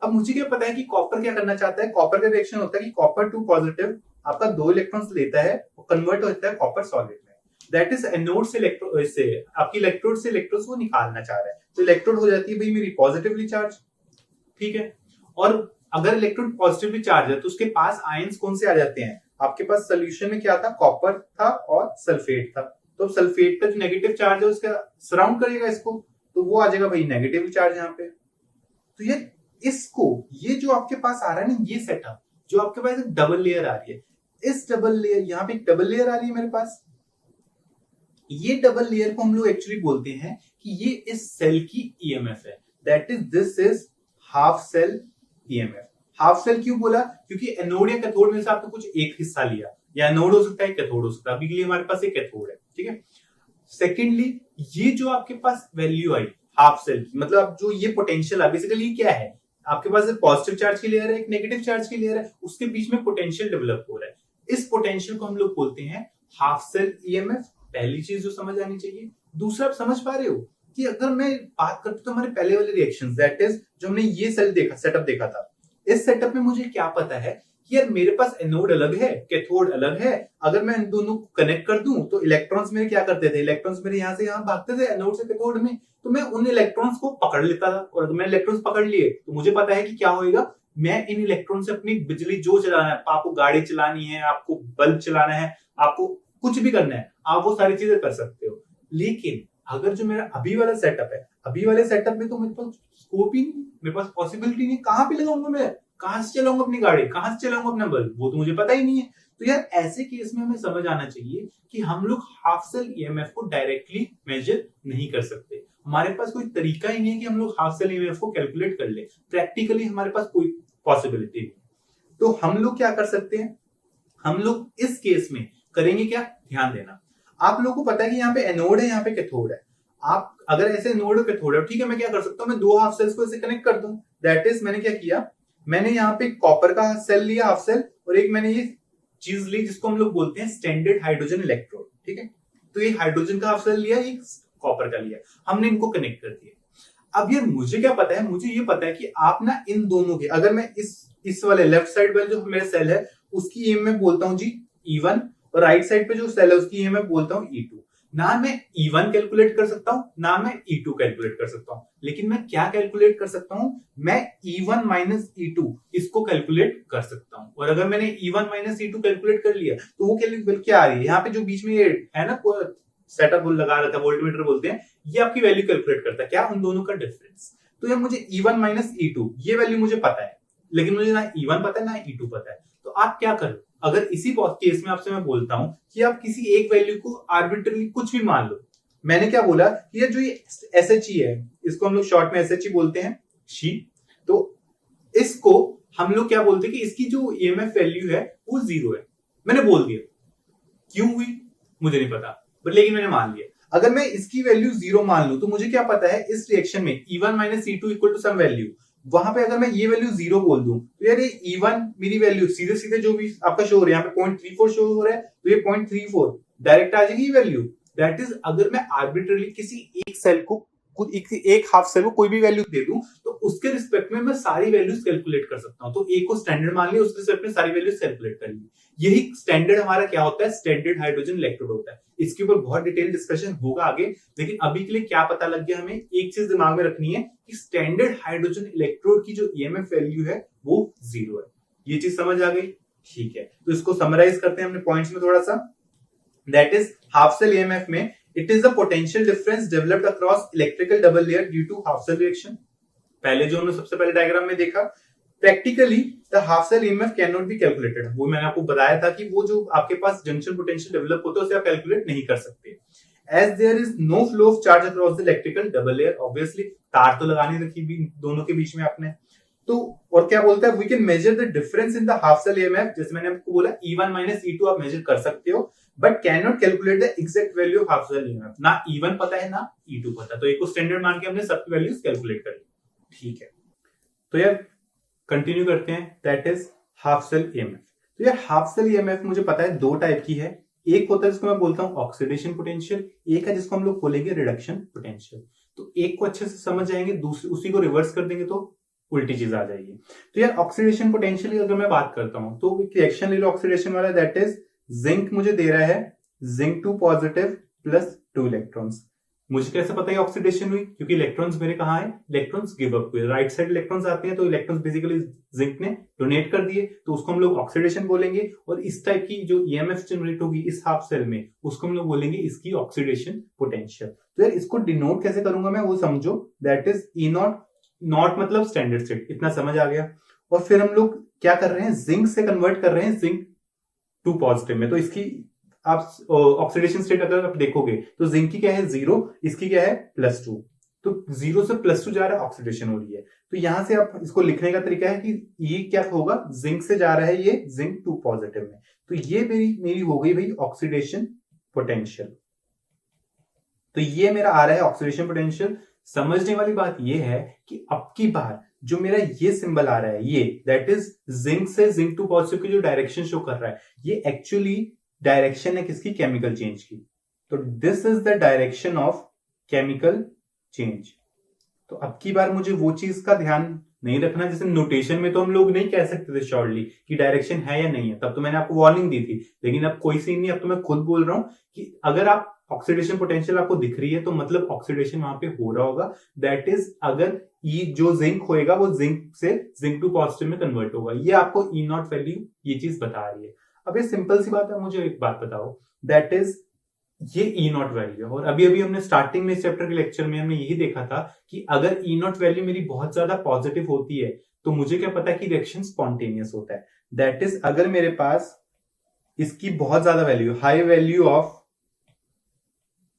अब मुझे क्या पता है कि कॉपर क्या करना चाहता है। कॉपर का रिएक्शन होता है कि कॉपर 2 पॉजिटिव आपका 2 इलेक्ट्रॉन्स लेता है और कन्वर्ट होता है कॉपर सॉलिड में, दैट इज एनोड से आपकी इलेक्ट्रोड से इलेक्ट्रॉन्स को निकालना चाह रहा है। तो इलेक्ट्रोड हो जाती है भाई मेरी पॉजिटिवली चार्ज, ठीक है, और अगर इलेक्ट्रोड पॉजिटिवली चार्ज है तो उसके पास आयंस कौन से आ जाते हैं, आपके पास सोल्यूशन में क्या था, कॉपर था और सल्फेट था। तो सल्फेट का जो नेगेटिव चार्ज है उसका सराउंड करेगा इसको, तो वो आ जाएगा भाई नेगेटिव चार्ज यहाँ पे। तो ये जो आपके पास आ रहा है ना, ये सेटअप जो आपके पास एक डबल लेयर आ रही है, इस डबल लेयर, यहाँ पे एक डबल लेयर आ रही है मेरे पास, ये डबल लेयर को हम लोग एक्चुअली बोलते हैं कि ये इस सेल की ईएमएफ है, that is this is half cell EMF. Half cell क्यों बोला, क्योंकि एनोड या कैथोड में से आपने कुछ एक हिस्सा लिया, या एनोड हो सकता है कैथोड हो सकता है, अभी के लिए हमारे पास एक कैथोड है, ठीक है। सेकेंडली, ये जो आपके पास वैल्यू आई हाफ सेल की, मतलब जो ये पोटेंशियल है, बेसिकली क्या है, आपके पास एक पॉजिटिव चार्ज की लेयर है, एक नेगेटिव चार्ज की लेयर है, उसके बीच में पोटेंशियल डेवलप हो रहा है। इस पोटेंशियल को हम लोग बोलते हैं हाफ सेल ईएमएफ। पहली चीज जो समझ आनी चाहिए। दूसरा, आप समझ पा रहे हो कि अगर मैं बात करता तो हमारे पहले वाले रिएक्शंस, दैट इज जो हमने ये सेटअप देखा था, इस सेटअप में मुझे क्या पता है कि यार मेरे पास एनोड अलग है, कैथोड अलग है। अगर मैं इन दोनों को कनेक्ट कर दूं तो इलेक्ट्रॉन्स मेरे क्या करते थे, इलेक्ट्रॉन्स मेरे यहाँ से यहाँ भागते थे एनोड से कैथोड में, तो मैं उन इलेक्ट्रॉन्स को पकड़ लेता था। और अगर मैं इलेक्ट्रॉन्स पकड़ लिए तो मुझे पता है कि क्या होगा, मैं इन इलेक्ट्रॉन से अपनी बिजली जो चलाना है, आपको गाड़ी चलानी है, आपको बल्ब चलाना है, आपको कुछ भी करना है, आप वो सारी चीजें कर सकते हो। लेकिन अगर जो मेरा अभी वाला सेटअप है, अभी वाले सेटअप में तो मेरे पास स्कोप ही नहीं, मेरे पास पॉसिबिलिटी नहीं, कहां पे लगाऊंगा मैं, कहां से चलाऊंगा अपनी गाड़ी, कहां से चलाऊंगा अपना बल्ब, वो तो मुझे पता ही नहीं है। तो यार ऐसे केस में हमें समझ आना चाहिए कि हम लोग हाफ सेल ईएमएफ को डायरेक्टली मेजर नहीं कर सकते। हमारे पास कोई तरीका ही नहीं है कि हम लोग हाफ सेल ईएमएफ को कैलकुलेट कर ले, प्रैक्टिकली हमारे पास कोई पॉसिबिलिटी नहीं। तो हम लोग क्या कर सकते हैं, हम लोग इस केस में करेंगे क्या, ध्यान देना। आप लोगों को पता है कि यहाँ पे एनोड है, यहाँ पे कैथोड है। आप अगर ऐसे एनोड और कैथोड है, ठीक है, मैं क्या कर सकता हूँ, मैं दो हाफ सेल्स को ऐसे कनेक्ट कर दूं। दैट इज मैंने क्या किया, मैंने यहाँ पे कॉपर का सेल लिया हाफ सेल, और एक मैंने ये चीज ली जिसको हम लोग बोलते हैं स्टैंडर्ड हाइड्रोजन इलेक्ट्रोड, ठीक है। तो ये हाइड्रोजन का हाफ सेल लिया, एक कॉपर का लिया, हमने इनको कनेक्ट कर दिया। अब यार मुझे क्या पता है, मुझे ये पता है कि आप ना इन दोनों के, अगर मैं इस वाले लेफ्ट साइड वाले जो मेरा सेल है उसकी ईएमएफ बोलता हूँ जी E1, और राइट साइड पे जो सेल है उसकी ईएमएफ बोलता हूँ E2। ना मैं E1 कैलकुलेट कर सकता हूँ, ना मैं E2 कैलकुलेट कर सकता हूँ, लेकिन मैं क्या कैलकुलेट कर सकता हूँ, मैं E1 माइनस E2 इसको कैलकुलेट कर सकता हूँ। और अगर मैंने E1 माइनस E2 कैलकुलेट कर लिया तो वो क्या आ रही है, यहाँ पे जो बीच में ये है ना सेटअप लगा रखा है, वोल्टमीटर बोलते हैं, ये आपकी वैल्यू कैलकुलेट करता है, क्या, उन दोनों का डिफरेंस। तो यार मुझे E1 माइनस E2 ये वैल्यू मुझे पता है, लेकिन मुझे ना E1 पता है ना E2 पता है। तो आप क्या करो, अगर इसी केस में आपसे मैं बोलता हूं कि आप किसी एक वैल्यू को आर्बिट्रली कुछ भी मान लो। मैंने क्या बोला कि ये जो ये SHE है, इसको हम लोग शॉर्ट में SHE बोलते हैं, शी। तो इसको हम लोग क्या बोलते हैं कि इसकी जो EMF वैल्यू है वो 0 है। मैंने बोल दिया, क्यों हुई मुझे नहीं पता, बट लेकिन मैंने मान लिया। अगर मैं इसकी वैल्यू 0 मान लूं तो मुझे क्या पता है, इस रिएक्शन में E1 minus E2 equal to some value, वहां पे अगर मैं ये वैल्यू 0 बोल दूं तो यार ये E1 मेरी वैल्यू सीधे सीधे जो भी आपका शो हो रहा है, यहाँ पे 0.34 शो हो रहा है, तो ये 0.34 डायरेक्ट आ जाएगी वैल्यू। दैट इज अगर मैं आर्बिट्रली किसी एक सेल को एक हाफ सेल को कोई भी वैल्यू दे दूं तो उसके रिस्पेक्ट में मैं सारी वैल्यूज कैलकुलेट कर सकता हूं। तो एक को स्टैंडर्ड मान लिया, उसके रिस्पेक्ट में सारी वैल्यूज कैलकुलेट कर ली। यही स्टैंडर्ड हमारा क्या होता है, स्टैंडर्ड हाइड्रोजन इलेक्ट्रोड होता है। इसके ऊपर बहुत डिटेल डिस्कशन होगा आगे, लेकिन अभी के लिए क्या पता लग गया, हमें एक चीज दिमाग में रखनी है कि स्टैंडर्ड हाइड्रोजन इलेक्ट्रोड की जो ईएमएफ वैल्यू है वो 0 है। ये चीज समझ आ गई, ठीक है। तो इसको समराइज करते हैं अपने पॉइंट्स में थोड़ा सा। That is half cell EMF में it is the potential difference developed across electrical double layer due to half cell reaction. पहले जो हमने सबसे पहले डायग्राम में देखा, practically the half cell EMF can not be calculated. वो मैंने आपको बताया था कि वो जो आपके पास जंक्शन पोटेंशियल डेवलप होता है उसे आप कैलकुलेट नहीं कर सकते, as there is no flow of charge across the electrical double layer. Obviously तार तो लगानी रखी भी दोनों के बीच में आपने, तो और क्या बोलता है, we can measure the difference in the half cell EMF. जैसे मैंने आपको बोला E1 माइनस E2 आप मेजर कर सकते हो, but can not calculate the exact value of half cell EMF. ना E1 पता है ना E2 पता, तो एक को स्टैंडर्ड मान के हमने सबकी वैल्यूज कैलकुलेट कर ली। ठीक है, तो यार कंटिन्यू करते हैं, that is half cell EMF. तो यार हाफ सेल ईएमएफ मुझे पता है दो टाइप की है, एक होता है जिसको मैं बोलता हूं ऑक्सीडेशन पोटेंशियल, एक है जिसको हम लोग बोलेंगे रिडक्शन पोटेंशियल। तो एक को अच्छे से समझ जाएंगे, दूसरी उसी को रिवर्स कर देंगे तो उल्टी चीज आ जाएगी। तो यार ऑक्सीडेशन पोटेंशियल की अगर मैं बात करता हूं तो एक रिएक्शन ले लो ऑक्सीडेशन वाला, दैट इज जिंक मुझे दे रहा है जिंक 2 पॉजिटिव प्लस 2 इलेक्ट्रॉन्स। मुझे कैसे पता है ऑक्सीडेशन हुई, क्योंकि इलेक्ट्रॉन्स मेरे कहाँ है, इलेक्ट्रॉन्स गिव अप हुए, राइट साइड इलेक्ट्रॉन्स आते हैं, तो इलेक्ट्रॉन्स बेसिकली जिंक ने डोनेट कर दिए, तो उसको हम लोग ऑक्सीडेशन बोलेंगे। और इस टाइप की जो ईएमएफ जनरेट होगी इस हाफ सेल में, उसको हम लोग बोलेंगे इसकी ऑक्सीडेशन पोटेंशियल। तो यार इसको डिनोट कैसे करूंगा मैं, वो समझो, that is E naught, not मतलब स्टैंडर्ड स्टेट, इतना समझ आ गया। और फिर हम लोग क्या कर रहे हैं, जिंक से कन्वर्ट कर रहे हैं जिंक 2 पॉजिटिव में, तो इसकी आप ऑक्सीडेशन स्टेट अगर आप देखोगे तो जिंक की क्या है 0, इसकी क्या है +2, तो 0 से +2 जा रहा है, ऑक्सीडेशन हो रही है। तो यहां से आप इसको लिखने का तरीका है कि ये क्या होगा, जिंक से जा रहा है ये जिंक 2 पॉजिटिव में, तो ये मेरी हो गई भाई ऑक्सीडेशन पोटेंशियल। तो ये मेरा आ रहा है ऑक्सीडेशन पोटेंशियल। समझने वाली बात ये है कि अब की बार जो मेरा ये सिंबल आ रहा है ये, दैट इज जिंक से जिंक 2 पॉजिटिव की जो डायरेक्शन शो कर रहा है, ये एक्चुअली डायरेक्शन है किसकी, केमिकल चेंज की। तो this is the direction of chemical change. तो अब की बार मुझे वो चीज का ध्यान नहीं रखना, जैसे नोटेशन में तो हम लोग नहीं कह सकते थे श्योरली कि डायरेक्शन है या नहीं है, तब तो मैंने आपको वार्निंग दी थी, लेकिन अब कोई सीन नहीं, अब तो मैं खुद बोल रहा हूं कि अगर आप ऑक्सीडेशन पोटेंशियल आपको दिख रही है तो मतलब ऑक्सीडेशन वहां पे हो रहा होगा, दैट इज अगर ई जो जिंक होएगा वो जिंक से जिंक 2 पॉजिटिव में कन्वर्ट होगा, ये आपको ई नॉट वैल्यू ये चीज बता रही है। अब ये सिंपल सी बात है, मुझे एक बात बताओ, दैट इज ये ई नॉट वैल्यू है, और अभी अभी हमने स्टार्टिंग में इस चैप्टर के लेक्चर में हमने यही देखा था कि अगर ई नॉट वैल्यू मेरी बहुत ज्यादा पॉजिटिव होती है तो मुझे क्या पता है कि रिएक्शन स्पॉन्टेनियस होता है। दैट इज अगर मेरे पास इसकी बहुत ज्यादा value, high value of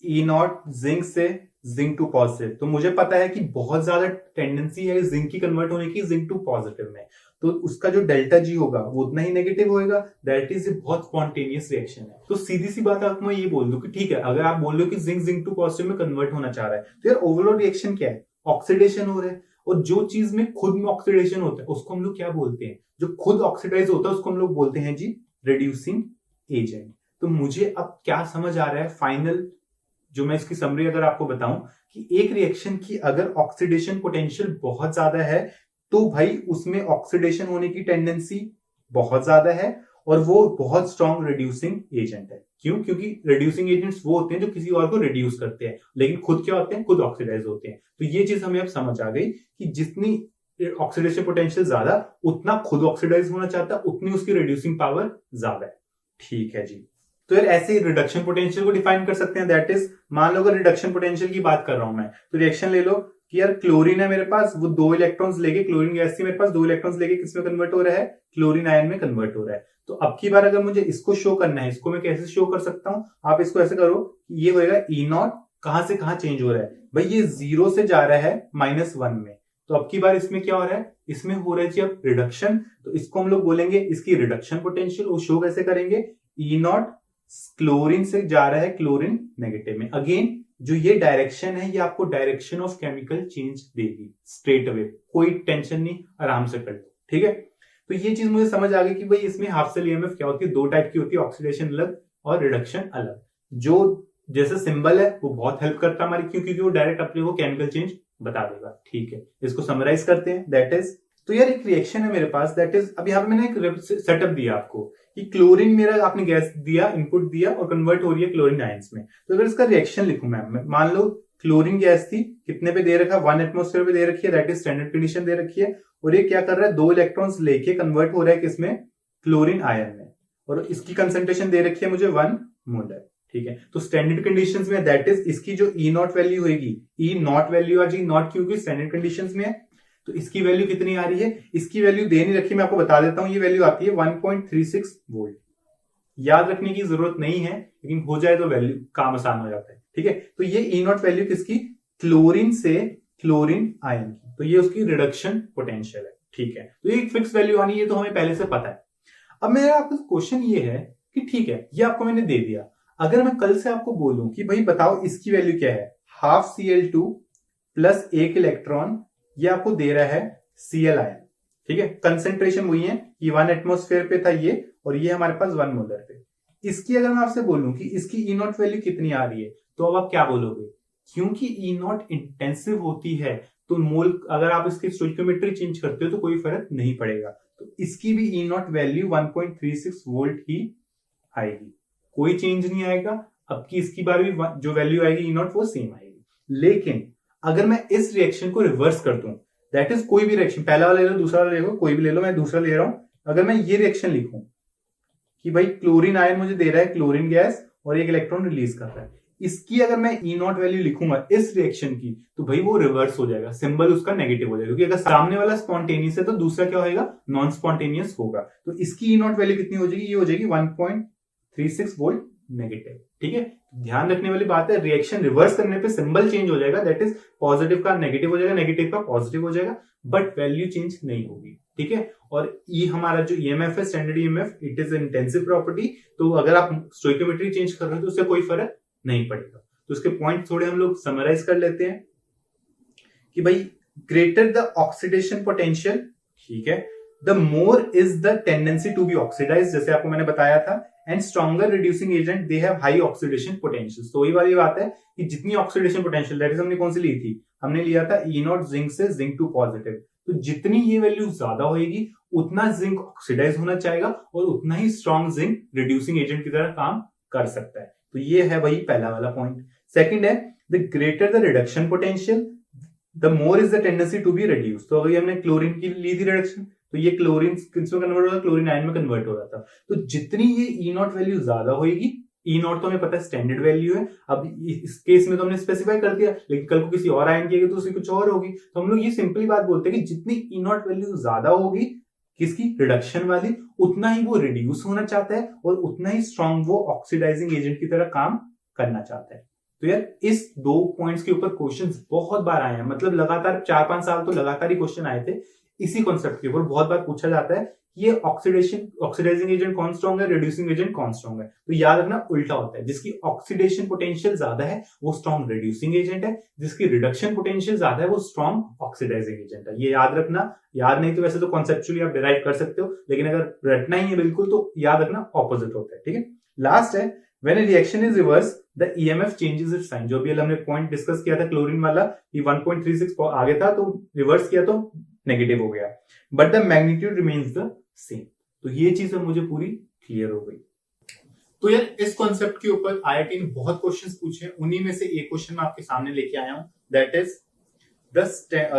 E not zinc से जिंक 2 पॉजिटिव, तो मुझे पता है कि बहुत ज्यादा टेंडेंसी है जिंक की कन्वर्ट होने की जिंक 2 पॉजिटिव में, तो उसका जो डेल्टा जी होगा वो उतना ही नेगेटिव होएगा। दैट इज ए बहुत स्पॉन्टेनियस रिएक्शन है। तो सीधी सी बात आपको मैं ये बोल दूं कि ठीक है, अगर आप बोल रहे हो कि जिंक जिंक 2 पॉजिटिव में कन्वर्ट होना चाह रहा है, तो यार ओवरऑल रिएक्शन क्या है, ऑक्सीडेशन हो रहा है, और जो चीज में खुद में ऑक्सीडेशन होता है उसको हम लोग क्या बोलते हैं, जो खुद ऑक्सीडाइज होता है उसको हम लोग बोलते हैं जी रिड्यूसिंग एजेंट। तो मुझे अब क्या समझ आ रहा है, फाइनल जो मैं इसकी समरी अगर आपको बताऊं कि एक रिएक्शन की अगर ऑक्सीडेशन पोटेंशियल बहुत ज्यादा है तो भाई उसमें ऑक्सीडेशन होने की टेंडेंसी बहुत ज्यादा है, और वो बहुत स्ट्रॉन्ग रिड्यूसिंग एजेंट है। क्यों? क्योंकि रिड्यूसिंग एजेंट्स वो होते हैं जो किसी और को रिड्यूस करते हैं, लेकिन खुद क्या होते हैं, खुद ऑक्सीडाइज होते हैं। तो ये चीज हमें अब समझ आ गई कि जितनी ऑक्सीडेशन पोटेंशियल ज्यादा उतना खुद ऑक्सीडाइज होना चाहता है, उतनी उसकी रिड्यूसिंग पावर ज्यादा है। ठीक है जी। तो यार ऐसे ही रिडक्शन पोटेंशियल को डिफाइन कर सकते हैं, दैट इज मान लो अगर रिडक्शन पोटेंशियल की बात कर रहा हूं मैं, तो रिएक्शन ले लो कि यार क्लोरीन है मेरे पास, वो 2 इलेक्ट्रॉन्स लेके, क्लोरीन गैस थी मेरे पास, 2 इलेक्ट्रॉन्स लेके किसमें कन्वर्ट हो रहा है, क्लोरीन आयन में कन्वर्ट हो रहा है। तो अब की बार अगर मुझे इसको शो करना है, इसको मैं कैसे शो कर सकता हूं, आप इसको ऐसे करो, ये होएगा ई नॉट, कहां से कहां चेंज हो रहा है भाई, ये 0 से जा रहा है -1 में, तो अब की बार इसमें क्या हो रहा है, इसमें हो रहा है जी अब रिडक्शन, तो इसको हम लोग बोलेंगे इसकी रिडक्शन पोटेंशियल। वो शो कैसे करेंगे, ई नॉट क्लोरीन से जा रहा है क्लोरीन नेगेटिव में, अगेन जो ये डायरेक्शन है ये आपको डायरेक्शन ऑफ केमिकल चेंज देगी स्ट्रेट अवे, कोई टेंशन नहीं, आराम से कर लो। ठीक है, तो ये चीज मुझे समझ आ गई कि भाई इसमें हाफ सेल ईएमएफ क्या होती है, 2 टाइप की होती है, ऑक्सीडेशन अलग और रिडक्शन अलग। जो जैसे सिंबल है वो बहुत हेल्प करता है हमारी, क्योंकि वो डायरेक्ट अपने को केमिकल चेंज बता देगा। ठीक है, इसको समराइज करते हैं, दैट इज, तो यार एक रिएक्शन है मेरे पास, दैट इज, अभी यहाँ पे मैंने एक सेटअप दिया आपको कि क्लोरीन मेरा आपने गैस दिया, इनपुट दिया और कन्वर्ट हो रही है क्लोरीन आयंस में। तो अगर इसका रिएक्शन लिखूं मैं, मान लो क्लोरीन गैस थी, कितने पे दे रखा, 1 एटमॉस्फेयर पे दे रखी है, दैट इज स्टैंडर्ड कंडीशन दे रखी है, और ये क्या कर रहा है, 2 इलेक्ट्रॉन्स लेके कन्वर्ट हो रहा है किसमें, क्लोरीन आयन में, और इसकी कंसेंट्रेशन दे रखी है मुझे 1 मोलर। ठीक है। तो स्टैंडर्ड कंडीशंस में दैट इज इसकी जो ई नॉट वैल्यू होगी, ई नॉट वैल्यू आज नॉट क्योंकि स्टैंडर्ड कंडीशंस में है, तो इसकी वैल्यू कितनी आ रही है, इसकी वैल्यू दे नहीं रखी, मैं आपको बता देता हूं, ये वैल्यू आती है 1.36 वोल्ट। याद रखने की जरूरत नहीं है, लेकिन हो जाए तो वैल्यू काम आसान हो जाता है, ठीक है। तो ये ई नॉट वैल्यू किसकी, क्लोरीन से क्लोरीन आयन की, तो ये उसकी रिडक्शन पोटेंशियल है, ठीक है। तो ये एक फिक्स वैल्यू आनी है, तो हमें पहले से पता है। अब मेरा आपका क्वेश्चन ये है कि ठीक है, ये आपको मैंने दे दिया, अगर मैं कल से आपको बोलूं कि भाई बताओ इसकी वैल्यू क्या है, हाफ Cl2 प्लस एक इलेक्ट्रॉन, ये आपको दे रहा है Cl आयन, ठीक है। कंसेंट्रेशन वही है कि 1 एटमॉस्फेयर पे था ये, और ये हमारे पास 1 मोलर पे। इसकी अगर मैं आपसे बोलूं कि इसकी ई नॉट वैल्यू कितनी आ रही है, तो अब आप क्या बोलोगे, क्योंकि ई नॉट इंटेंसिव होती है, तो मोल अगर आप इसकी स्टोइकियोमेट्री चेंज करते हो तो कोई फर्क नहीं पड़ेगा, तो इसकी भी ई नॉट वैल्यू 1.36 वोल्ट ही आएगी, कोई चेंज नहीं आएगा। अब की इसकी बार भी जो वैल्यू आएगी ई नॉट वो सेम आएगी। लेकिन अगर मैं इस रिएक्शन को रिवर्स कर दूं, दैट इज कोई भी रिएक्शन, पहला वाला ले लो, दूसरा वाला ले लो, कोई भी ले लो, मैं दूसरा ले रहा हूं, अगर मैं ये रिएक्शन लिखूं कि भाई क्लोरीन आयन मुझे दे रहा है क्लोरीन गैस और एक इलेक्ट्रॉन रिलीज कर रहा है, इसकी अगर मैं ई नॉट वैल्यू लिखूंगा इस रिएक्शन की, तो भाई वो रिवर्स हो जाएगा, सिंबल उसका नेगेटिव हो जाएगा, क्योंकि अगर सामने वाला स्पॉन्टेनियस है तो दूसरा क्या होगा, नॉन स्पॉन्टेनियस होगा। तो इसकी ई नॉट वैल्यू कितनी हो जाएगी, ये हो जाएगी 1.36 वोल्ट नेगेटिव, ठीक है। ध्यान रखने वाली बात है, रिएक्शन रिवर्स करने पे सिंबल चेंज हो जाएगा, दैट इज पॉजिटिव का नेगेटिव हो जाएगा, नेगेटिव का पॉजिटिव हो जाएगा, बट वैल्यू चेंज नहीं होगी, ठीक है। और ई हमारा जो ईएमएफ है, standard EMF, it is intensive property, तो अगर आप स्टोइकियोमेट्री चेंज कर रहे हो तो उससे कोई फर्क नहीं पड़ेगा। तो उसके पॉइंट थोड़े हम लोग समराइज कर लेते हैं कि भाई ग्रेटर द ऑक्सीडेशन पोटेंशियल, ठीक है, the more is the tendency to be oxidise, जैसे आपको मैंने बताया था, and stronger reducing agent they have high oxidation potential. तो वही वाली बात है कि जितनी ऑक्सीडेशन पोटेंशियल, दैट इज हमने कौन सी ली थी, हमने लिया था ई नॉट जिंक से जिंक टू पॉजिटिव, तो जितनी ये वैल्यू ज्यादा होगी उतना जिंक ऑक्सीडाइज होना चाहेगा और उतना ही स्ट्रॉन्ग जिंक रिड्यूसिंग एजेंट की तरह काम कर सकता है। तो ये है भाई पहला वाला पॉइंट। सेकंड है the greater the reduction potential the more is the tendency to be reduce. तो अगर हमने क्लोरीन की ली थी रिडक्शन, तो ये क्लोरीन किसमें कन्वर्ट हो रहा था, क्लोरीन आयन में कन्वर्ट हो रहा था। तो जितनी ये ई नॉट वैल्यू ज्यादा होगी, ई नॉट तो हमें पता है स्टैंडर्ड वैल्यू है, अब इस केस में तो हमने स्पेसिफाई कर दिया, लेकिन कल को किसी और आयन की तो उसकी कुछ और होगी, तो हम लोग ये सिंपली बात बोलते हैं कि जितनी ई नॉट वैल्यू ज्यादा होगी किसकी, रिडक्शन वाली, उतना ही वो रिड्यूस होना चाहता है और उतना ही स्ट्रॉन्ग वो ऑक्सीडाइजिंग एजेंट की तरह काम करना चाहता है। तो यार इस दो पॉइंट्स के ऊपर क्वेश्चंस बहुत बार आए हैं, मतलब लगातार 4-5 साल तो लगातार ही क्वेश्चन आए थे इसी कॉन्सेप्ट के ऊपर। बहुत बार पूछा जाता है ये ऑक्सीडाइजिंग एजेंट कौन स्ट्रॉन्ग है, रिड्यूसिंग एजेंट कौन स्ट्रॉन्ग है, तो याद रखना उल्टा होता है, जिसकी ऑक्सीडेशन पोटेंशियल ज्यादा है वो स्ट्रॉन्ग रिड्यूसिंग एजेंट है, जिसकी रिडक्शन पोटेंशियल ज्यादा है वो स्ट्रॉन्ग ऑक्सीडाइजिंग एजेंट है। ये याद रखना, याद नहीं तो वैसे तो कॉन्सेप्चुअली आप डिराइव कर सकते हो, लेकिन अगर रटना ही है बिल्कुल तो याद रखना ऑपोजिट होता है, ठीक है। लास्ट है when a reaction is reversed the EMF changes its sign। जो भी हमने पॉइंट डिस्कस किया था क्लोरीन वाला कि 1.36 आगे था तो रिवर्स किया तो नेगेटिव हो गया, but the magnitude remains the same. तो ये चीज मुझे पूरी क्लियर हो गई। तो यार इस कॉन्सेप्ट के ऊपर आईआईटी ने बहुत क्वेश्चंस पूछे, उन्हीं में से एक क्वेश्चन मैं आपके सामने लेके आया हूं, दैट इज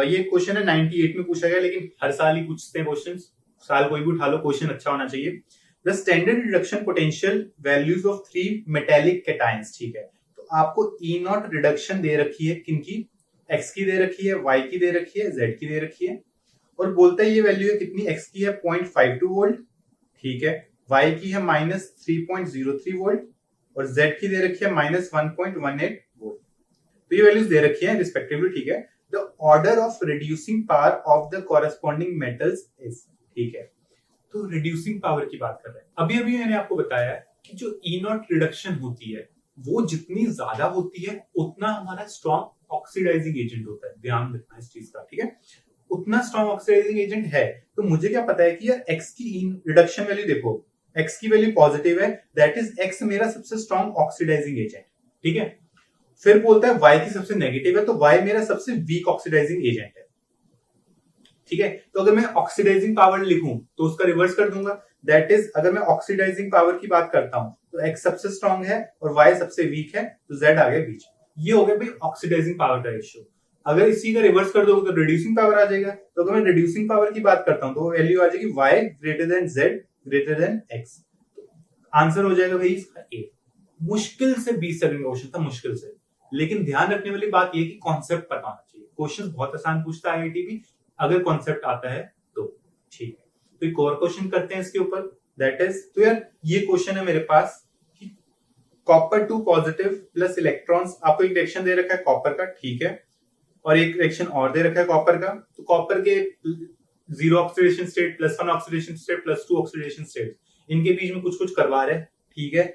ये क्वेश्चन है 98 में पूछा गया, लेकिन हर साल ही पूछते हैं क्वेश्चन, साल कोई भी उठा लो, क्वेश्चन अच्छा होना चाहिए। The standard reduction potential values of 3 metallic cations, ठीक है। तो आपको E नॉट रिडक्शन दे रखी है, किनकी, X की दे रखी है, Y की दे रखी है, Z की दे रखी है, और बोलता है ये वैल्यू है कितनी, X की है 0.52 वोल्ट, ठीक है, Y की है -3.03 वोल्ट और Z की दे रखी है -1.18 वोल्ट। तो ये वैल्यूज दे रखी है रिस्पेक्टिवली, ठीक है। The order of reducing power of the corresponding metals is, ठीक है। तो रिड्यूसिंग पावर की बात कर रहे हैं। अभी अभी मैंने आपको बताया कि जो ई नॉट रिडक्शन होती है वो जितनी ज्यादा होती है उतना हमारा स्ट्रॉन्ग ऑक्सीडाइजिंग एजेंट होता है, ध्यान रखना इस चीज का, ठीक है। उतना स्ट्रॉन्ग ऑक्सीडाइजिंग एजेंट है, तो मुझे क्या पता है कि यार एक्स की रिडक्शन वैल्यू देखो, एक्स की वैल्यू पॉजिटिव है, दैट इज एक्स मेरा सबसे स्ट्रॉन्ग ऑक्सीडाइजिंग एजेंट, ठीक है। फिर बोलता है वाई की सबसे नेगेटिव है, तो वाई मेरा सबसे वीक ऑक्सीडाइजिंग एजेंट है, ठीक है। तो अगर मैं ऑक्सीडाइजिंग पावर लिखूं तो उसका रिवर्स कर दूंगा, दैट इज अगर मैं ऑक्सीडाइजिंग पावर की बात करता हूं तो एक्स सबसे स्ट्रॉन्ग है और वाई सबसे वीक है, तो जेड आ गया बीच। ये हो गया भाई ऑक्सीडाइजिंग पावर का रेशियो। अगर इसी का रिवर्स कर दोगे तो रिड्यूसिंग पावर आ जाएगा, तो अगर मैं रिड्यूसिंग पावर की बात करता हूं तो वो वैल्यू आ जाएगी Y greater than Z greater than X. Answer हो जाएगा भाई इसका ए। मुश्किल से 20 सेकंड का क्वेश्चन था, मुश्किल से। लेकिन ध्यान रखने वाली बात यह कि कॉन्सेप्ट पता होना चाहिए। क्वेश्चन बहुत आसान पूछता है आईआईटी भी, अगर कॉन्सेप्ट आता है तो ठीक है। तो एक और क्वेश्चन करते हैं इसके ऊपर, दैट इज, तो यार ये क्वेश्चन है मेरे पास कि कॉपर 2 पॉजिटिव प्लस इलेक्ट्रॉन्स, आपको एक रिएक्शन दे रखा है कॉपर का, ठीक है, और एक रिएक्शन और दे रखा है कॉपर का। तो कॉपर के 0 oxidation state, +1 oxidation state, +2 oxidation state, इनके बीच में कुछ कुछ करवा रहे हैं, ठीक है,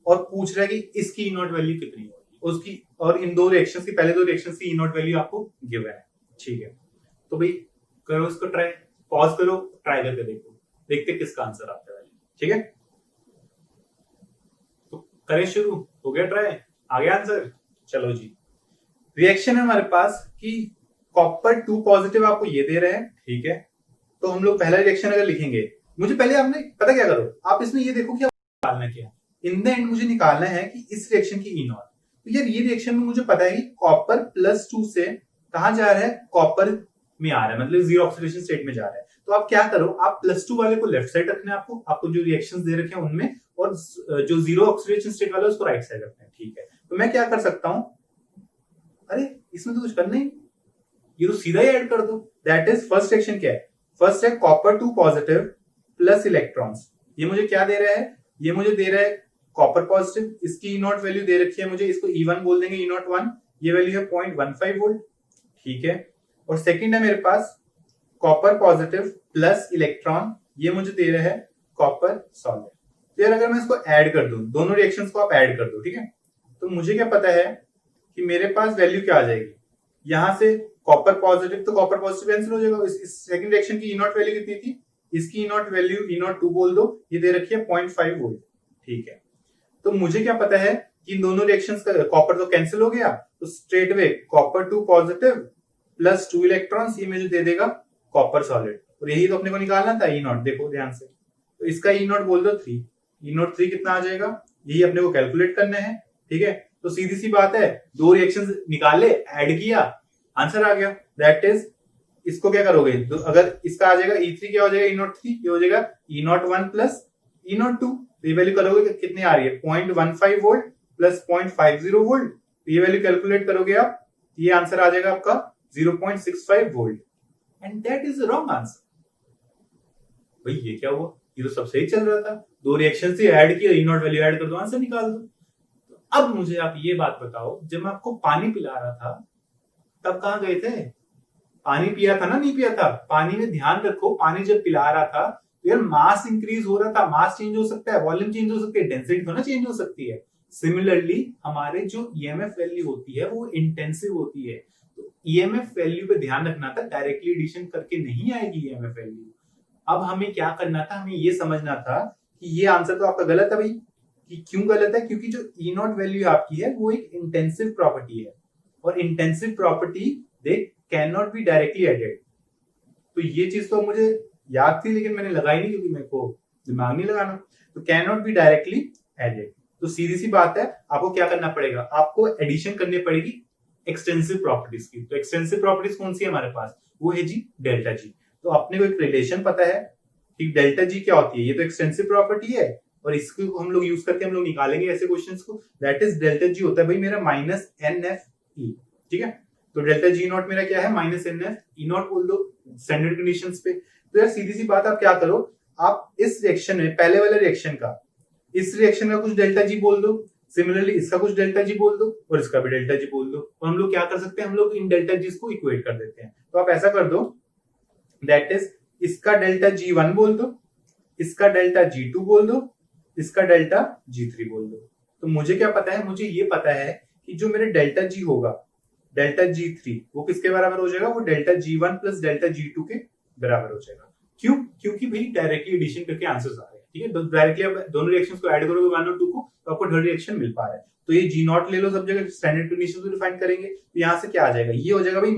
और पूछ रहा है कि इसकी ई नॉट वैल्यू कितनी होगी उसकी, और इन दो रिएक्शंस की, पहले दो रिएक्शंस की ई नॉट वैल्यू आपको गिवन है, ठीक है। तो भाई करो इसको ट्राई, पॉज करो, ट्राई करके देखो, देखते किसका आंसर आता है, ठीक है। तो करें शुरू, हो गया ट्राई, आ गया आंसर, चलो जी। रिएक्शन है हमारे पास कि कॉपर 2 पॉजिटिव आपको ये दे रहे हैं, ठीक है। तो हम लोग पहला रिएक्शन अगर लिखेंगे, मुझे पहले आपने पता क्या करो, आप इसमें ये देखो कि आप निकालना क्या, इन द एंड मुझे निकालना है कि इस रिएक्शन की ई नॉट। तो यार ये रिएक्शन में मुझे पता है कि कॉपर +2 से कहां जा रहा है, कॉपर में आ रहा है, मतलब 0 ऑक्सीडेशन स्टेट में जा रहा है। तो आप क्या करो, आप +2 वाले को लेफ्ट साइड रखना है, आपको जो रिएक्शंस दे रखे हैं उनमें, और जो 0 ऑक्सीडेशन स्टेट वाला है उसको राइट साइड रखना है, ठीक है। तो मैं क्या कर सकता हूं, अरे इसमें तो कुछ करना ही, ये तो सीधा ही ऐड कर दो। दैट इज, फर्स्ट रिएक्शन क्या है, फर्स्ट है कॉपर 2 पॉजिटिव प्लस इलेक्ट्रॉन्स, ये मुझे क्या दे रहा है, ये मुझे दे रहा है कॉपर पॉजिटिव, इसकी ई नॉट वैल्यू दे रखी है मुझे, इसको E1 बोल देंगे, E01, ये वैल्यू है 0.15 वोल्ट, ठीक है। और सेकंड है मेरे पास कॉपर पॉजिटिव प्लस इलेक्ट्रॉन, ये मुझे दे रहा है कॉपर सॉलिड। तो यार अगर मैं इसको ऐड कर दूं, दोनों रिएक्शंस को आप ऐड कर दो, ठीक है, तो मुझे क्या पता है कि मेरे पास वैल्यू क्या आ जाएगी, यहां से कॉपर पॉजिटिव, तो कॉपर पॉजिटिव कैंसिल हो जाएगा। इस सेकंड रिएक्शन की ई नॉट वैल्यू कितनी थी, इसकी ई नॉट वैल्यू E02 बोल दो, ये दे रखी है 0.5 वोल्ट, ठीक है। तो मुझे क्या पता है कि इन दोनों रिएक्शंस का कॉपर तो कैंसिल हो गया, तो straight way copper 2 positive plus 2 electrons, ये मुझे दे देगा कॉपर सॉलिड, और यही तो अपने को निकालना था ई नॉट, देखो ध्यान से। तो इसका ई नॉट बोल दो 3, E03 कितना आ जाएगा, यही अपने को कैलकुलेट करना है, ठीक है। तो सीधी सी बात है, दो रिएक्शंस निकाले, ऐड किया, आंसर आ गया। दैट इज, इसको क्या करोगे, तो अगर इसका आ जाएगा E3, क्या हो जाएगा E03, ये हो जाएगा E01 प्लस E02, तो ये वैल्यू करोगे कितनी आ रही है, 0.15 वोल्ट प्लस 0.50 वोल्ट, तो ये वैल्यू कैलकुलेट करोगे आप, ये आंसर आ जाएगा आपका 0.65 volt, and that is wrong answer. भाई ये क्या हुआ, ये तो सब सही चल रहा था, दो रिएक्शन से ऐड किया, ई नॉट वैल्यू ऐड कर दो, आंसर निकाल दो। तो अब मुझे आप ये बात बताओ, जब मैं आपको पानी पिला रहा था तब कहां गए थे, पानी पिया था ना, नहीं पिया था, पानी में ध्यान रखो, पानी जब पिला रहा था तो यार मास इंक्रीज हो रहा था, मास चेंज हो सकता है, वॉल्यूम चेंज हो सकती है, डेंसिटी तो ना चेंज हो सकती है। सिमिलरली हमारे जो ईएमएफ वैल्यू होती है वो इंटेंसिव होती है, तो ईएमएफ वैल्यू पे ध्यान रखना था, डायरेक्टली एडिशन करके नहीं आएगी ईएमएफ वैल्यू। अब हमें क्या करना था, हमें ये समझना था कि ये आंसर तो आपका गलत है भाई, कि क्यों गलत है, क्योंकि जो ई नॉट वैल्यू आपकी है वो एक इंटेंसिव प्रॉपर्टी है, और intensive property they can not be directly added. तो ये चीज तो मुझे याद थी, लेकिन मैंने लगाई नहीं क्योंकि मेरे को दिमाग नहीं लगाना। तो can not be directly added, तो सीधी सी बात है, आपको क्या करना पड़ेगा, आपको एडिशन करनी पड़ेगी एक्सटेंसिव प्रॉपर्टीज की। तो एक्सटेंसिव प्रॉपर्टीज कौन सी है हमारे पास, वो है जी डेल्टा जी। तो अपने को एक रिलेशन पता है कि डेल्टा जी क्या होती है, ये तो एक्सटेंसिव प्रॉपर्टी है, और इसको हम लोग यूज करके हम लोग निकालेंगे ऐसे क्वेश्चंस को। दैट इज डेल्टा जी होता है भाई मेरा -NFE, ठीक है। तो डेल्टा जी नॉट मेरा क्या है, -NF, E नॉट बोल दो स्टैंडर्ड कंडीशंस पे। तो यार सीधी सी बात, आप क्या करो, आप इस रिएक्शन में, पहले वाले रिएक्शन का, इस रिएक्शन का कुछ डेल्टा जी बोल दो, सिमिलरली इसका कुछ डेल्टा जी बोल दो, और इसका भी डेल्टा जी बोल दो, और हम लोग क्या कर सकते हैं, हम लोग इन डेल्टा जी को इक्वेट कर देते हैं। तो आप ऐसा कर दो, दैट इज, इसका डेल्टा G1 बोल दो, इसका डेल्टा G2 बोल दो, इसका डेल्टा G3 बोल दो। तो मुझे क्या पता है, मुझे ये पता है कि जो मेरे डेल्टा G होगा, डेल्टा G3, वो किसके बराबर हो जाएगा, वो delta G1 plus delta G2 के बराबर हो जाएगा। क्यों, क्योंकि भाई डायरेक्टली एडिशन करके आंसर्स आ रहे हैं, ठीक है। डायरेक्टली आप दोनों रिएक्शंस को ऐड करोगे 1 और 2 को, तो आपको थर्ड रिएक्शन मिल पा रहा है। तो ये G नॉट ले लो सब जगह, स्टैंडर्ड कंडीशंस को डिफाइन करेंगे, तो यहां से क्या आ जाएगा, ये हो जाएगा भाई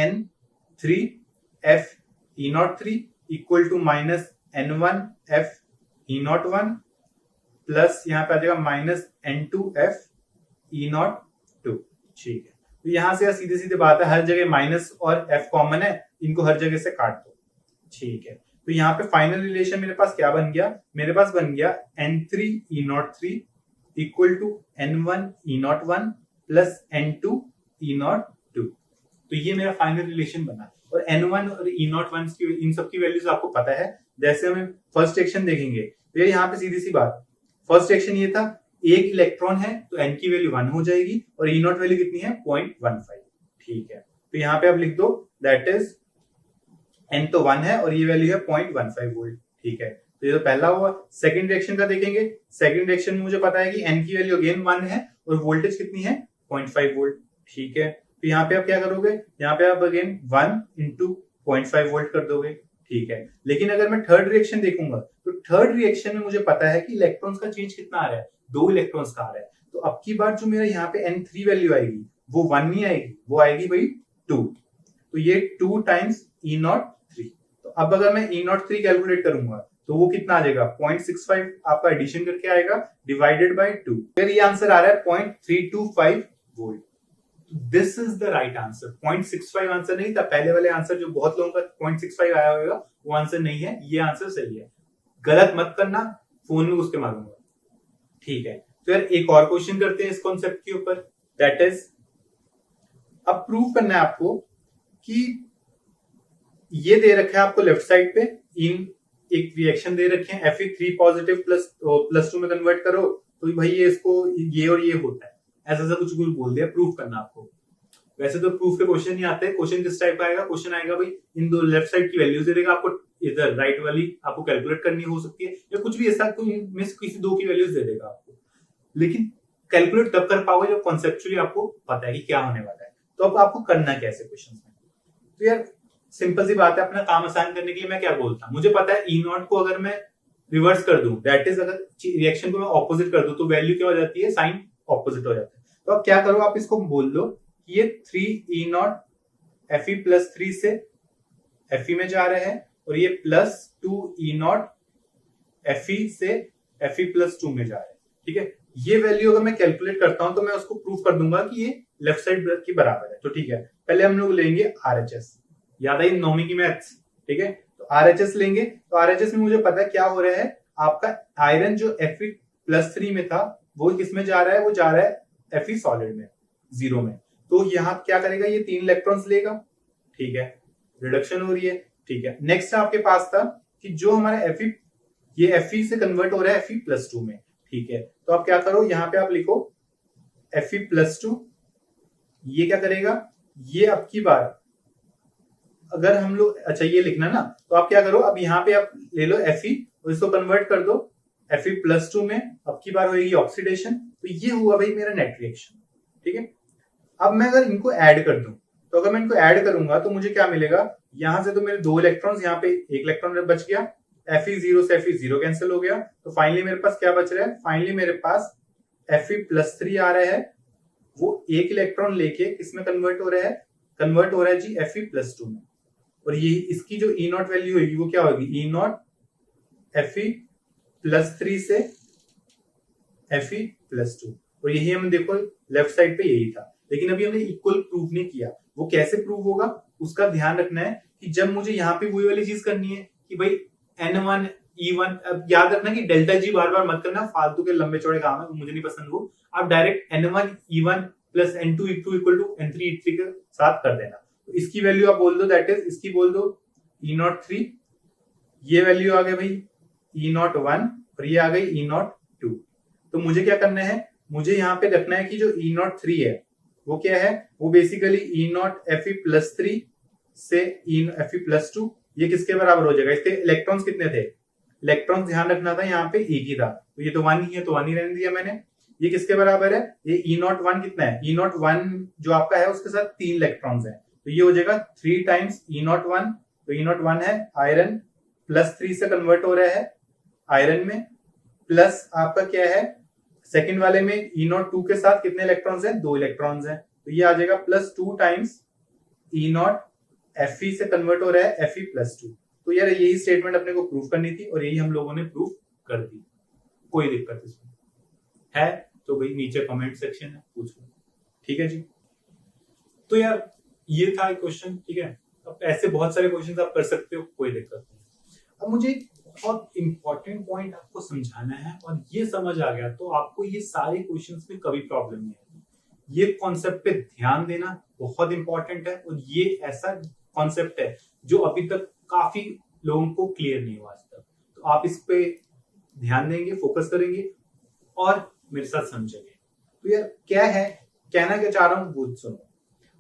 -N3F E03 equal to -N1F E01 plus यहाँ पे आ जाएगा -N2F E02, ठीक है। तो यहां से सीधे सीधे बात है, हर जगह माइनस और F कॉमन है, इनको हर जगह से काट दो, ठीक है। तो यहाँ पे फाइनल रिलेशन मेरे पास क्या बन गया, मेरे पास बन गया N3 E03 equal to N1 E01 plus N2 E02। तो ये मेरा फाइनल रिलेशन बना। और N1 और E01 की इन सब की वैल्यूज आपको पता है। जैसे हमें फर्स्ट एक्शन देखेंगे तो ये यहाँ पे सीधी सी बात, फर्स्ट एक्शन ये था, एक इलेक्ट्रॉन है तो N की वैल्यू 1 हो जाएगी और E0 वैल्यू कितनी है 0.15। ठीक है, तो यहाँ पे आप लिख दो दैट इज N तो 1 है और ये वैल्यू है 0.15 वोल्ट। ठीक है, तो ये तो पहला हुआ। सेकंड रिएक्शन का देखेंगे, सेकंड रिएक्शन में मुझे पता है कि N की वैल्यू अगेन 1 है और वोल्टेज कितनी है 0.5 वोल्ट। ठीक है, तो यहाँ पे आप क्या करोगे, यहाँ पे आप अगेन 1 इंटू 0.5 वोल्ट कर दोगे। ठीक है, लेकिन अगर मैं थर्ड रिएक्शन देखूंगा तो थर्ड रिएक्शन में मुझे पता है कि इलेक्ट्रॉन्स का चेंज कितना आ रहा है, 2 इलेक्ट्रॉन्स का आ रहा है। तो अब की बार जो मेरा यहाँ पे N3 वैल्यू आएगी वो 1 नहीं आएगी, वो आएगी भाई 2। तो ये 2 टाइम्स E03। तो अब अगर मैं E03 कैलकुलेट करूंगा तो वो कितना आ जाएगा 0.65 आपका एडिशन करके आएगा डिवाइडेड बाय 2। फिर ये आंसर आ रहा है 0.325 volt. This is the right answer. 0.65 answer नहीं था, पहले वाले आंसर जो बहुत लोगों का 0.65 आया होगा वो आंसर नहीं है, ये आंसर सही है। गलत मत करना, फोन में उसके मारूंगा। ठीक है, तो यार एक और क्वेश्चन करते हैं इस कॉन्सेप्ट के ऊपर, दैट इज अब प्रूव करना है आपको कि ये दे रखा है आपको लेफ्ट साइड पे, इन एक रिएक्शन दे रखे हैं Fe3 पॉजिटिव प्लस 2 में कन्वर्ट करो तो भाई ये इसको ये और ये होता है, ऐसा कुछ बोल दिया, प्रूफ करना आपको। वैसे तो प्रूफ के क्वेश्चन नहीं आते, क्वेश्चन किस टाइप का आएगा, क्वेश्चन आएगा भाई इन दो लेफ्ट साइड की वैल्यूज दे देगा आपको, इधर राइट वाली आपको कैलकुलेट करनी हो सकती है या कुछ भी ऐसा, कोई में किसी दो की वैल्यूज दे देगा आपको। लेकिन कैलकुलेट तब कर पाओगे जब कॉन्सेप्चुअली आपको पता है कि क्या होने वाला है। तो अब आपको करना क्या ऐसे क्वेश्चन में, तो यार सिंपल सी बात है, अपना काम आसान करने के लिए मैं क्या बोलता हूँ, मुझे पता है E0 को अगर मैं रिवर्स कर दूं, दैट इज अगर रिएक्शन को मैं ऑपोजिट कर दूं तो वैल्यू क्या हो जाती है, साइन ऑपोजिट हो जाता है। तो अब क्या करो, आप इसको बोल दो कि ये 3E0 Fe+3 से Fe में जा रहे हैं और ये प्लस 2E0 Fe से Fe+2 में जा रहे हैं। ठीक है, ये वैल्यू अगर मैं कैलकुलेट करता हूं तो मैं उसको प्रूव कर दूंगा कि ये लेफ्ट साइड की बराबर है। तो ठीक है, पहले हम लोग लेंगे RHS, याद आई नौवीं की मैथ्स। ठीक है, तो RHS लेंगे, तो RHS में मुझे पता है क्या हो रहा है, आपका आयरन जो Fe+3 में था वो किस में जा रहा है, वो जा रहा है Fe सॉलिड में, 0 में। तो यहाँ क्या करेगा, ये 3 इलेक्ट्रॉन्स लेगा। ठीक है, रिडक्शन हो रही है। ठीक है, नेक्स्ट आपके पास था कि जो हमारा ये Fe से कन्वर्ट हो रहा है Fe+2 में। ठीक है, तो आप क्या करो, यहाँ पे आप लिखो Fe+2, ये क्या करेगा, ये अब की बार अगर हम लोग, अच्छा ये लिखना ना, तो आप क्या करो, अब यहाँ पे आप ले लो Fe और इसको कन्वर्ट कर दो Fe+2 में, अब की बार होगी ऑक्सीडेशन। तो ये हुआ भाई मेरा नेट रिएक्शन। ठीक है, अब मैं अगर इनको ऐड कर दूं, तो अगर मैं इनको ऐड करूंगा तो मुझे क्या मिलेगा, यहां से तो मेरे 2 इलेक्ट्रॉन्स, यहाँ पे 1 इलेक्ट्रॉन बच गया, Fe0 से Fe0 कैंसिल हो गया, तो फाइनली मेरे पास क्या बच रहा है, फाइनली मेरे पास Fe+3 आ रहा है, वो 1 इलेक्ट्रॉन लेके किसमें कन्वर्ट हो रहा है, कन्वर्ट हो रहा है जी Fe+2 में। और ये इसकी जो E0 वैल्यू होगी वो क्या होगी, E0 Fe+3 से Fe+2। और यही हम देखो लेफ्ट साइड पे यही था, लेकिन अभी हमने इक्वल प्रूव नहीं किया। वो कैसे प्रूव होगा उसका ध्यान रखना है कि जब मुझे यहाँ पे वही वाली चीज करनी है कि भाई N1 E1, अब याद रखना कि डेल्टा जी बार बार मत करना, फालतू के लंबे चौड़े काम है, मुझे नहीं पसंद वो। आप direct N1 E1 plus N2 E2 equal to N3 E3 के साथ कर देना। तो इसकी वैल्यू आप बोल दो, दैट इज इसकी बोल दो E03, ये वैल्यू आ गई भाई E01 और ये आ गई E02। तो मुझे क्या करना है, मुझे यहाँ पे रखना है कि जो E03 है वो क्या है, वो बेसिकली E0 Fe+3 से Fe+2, ये किसके बराबर हो जाएगा, इसके इलेक्ट्रॉन्स कितने थे, इलेक्ट्रॉन्स ध्यान रखना था यहाँ पे एक ही था, तो ये तो 1 ही है तो 1 ही रहने दिया मैंने। ये किसके बराबर है, ये E01 कितना है, E01 जो आपका है उसके साथ 3 इलेक्ट्रॉन्स हैं, तो ये हो जाएगा 3 टाइम्स E01। तो E01 है आयरन, +3 से कन्वर्ट हो रहा है आयरन में, प्लस आपका क्या है सेकंड वाले में E02 के साथ कितने इलेक्ट्रॉन्स हैं, 2 इलेक्ट्रॉन्स हैं, तो ये आ जाएगा +2 टाइम्स E0 Fe से कन्वर्ट हो रहा है Fe+2। तो यार यही स्टेटमेंट अपने को प्रूफ करनी थी और यही हम लोगों ने प्रूफ कर दी। कोई दिक्कत इसमें है तो भाई नीचे कमेंट सेक्शन है, पूछ लो। ठीक है जी, तो यार ये था क्वेश्चन। ठीक है, अब ऐसे बहुत सारे क्वेश्चन आप कर सकते हो, कोई दिक्कत नहीं। अब मुझे बहुत इंपॉर्टेंट पॉइंट आपको समझाना है, और ये समझ आ गया तो आपको ये सारे क्वेश्चंस में कभी प्रॉब्लम नहीं आएगी। ये कॉन्सेप्ट पे ध्यान देना बहुत इंपॉर्टेंट है, और ये ऐसा कॉन्सेप्ट है जो अभी तक काफी लोगों को क्लियर नहीं हुआ आज तक। तो आप इस पे ध्यान देंगे, फोकस करेंगे और मेरे साथ समझेंगे। तो यार क्या है, कहना क्या चाह रहा हूँ वो सुनो।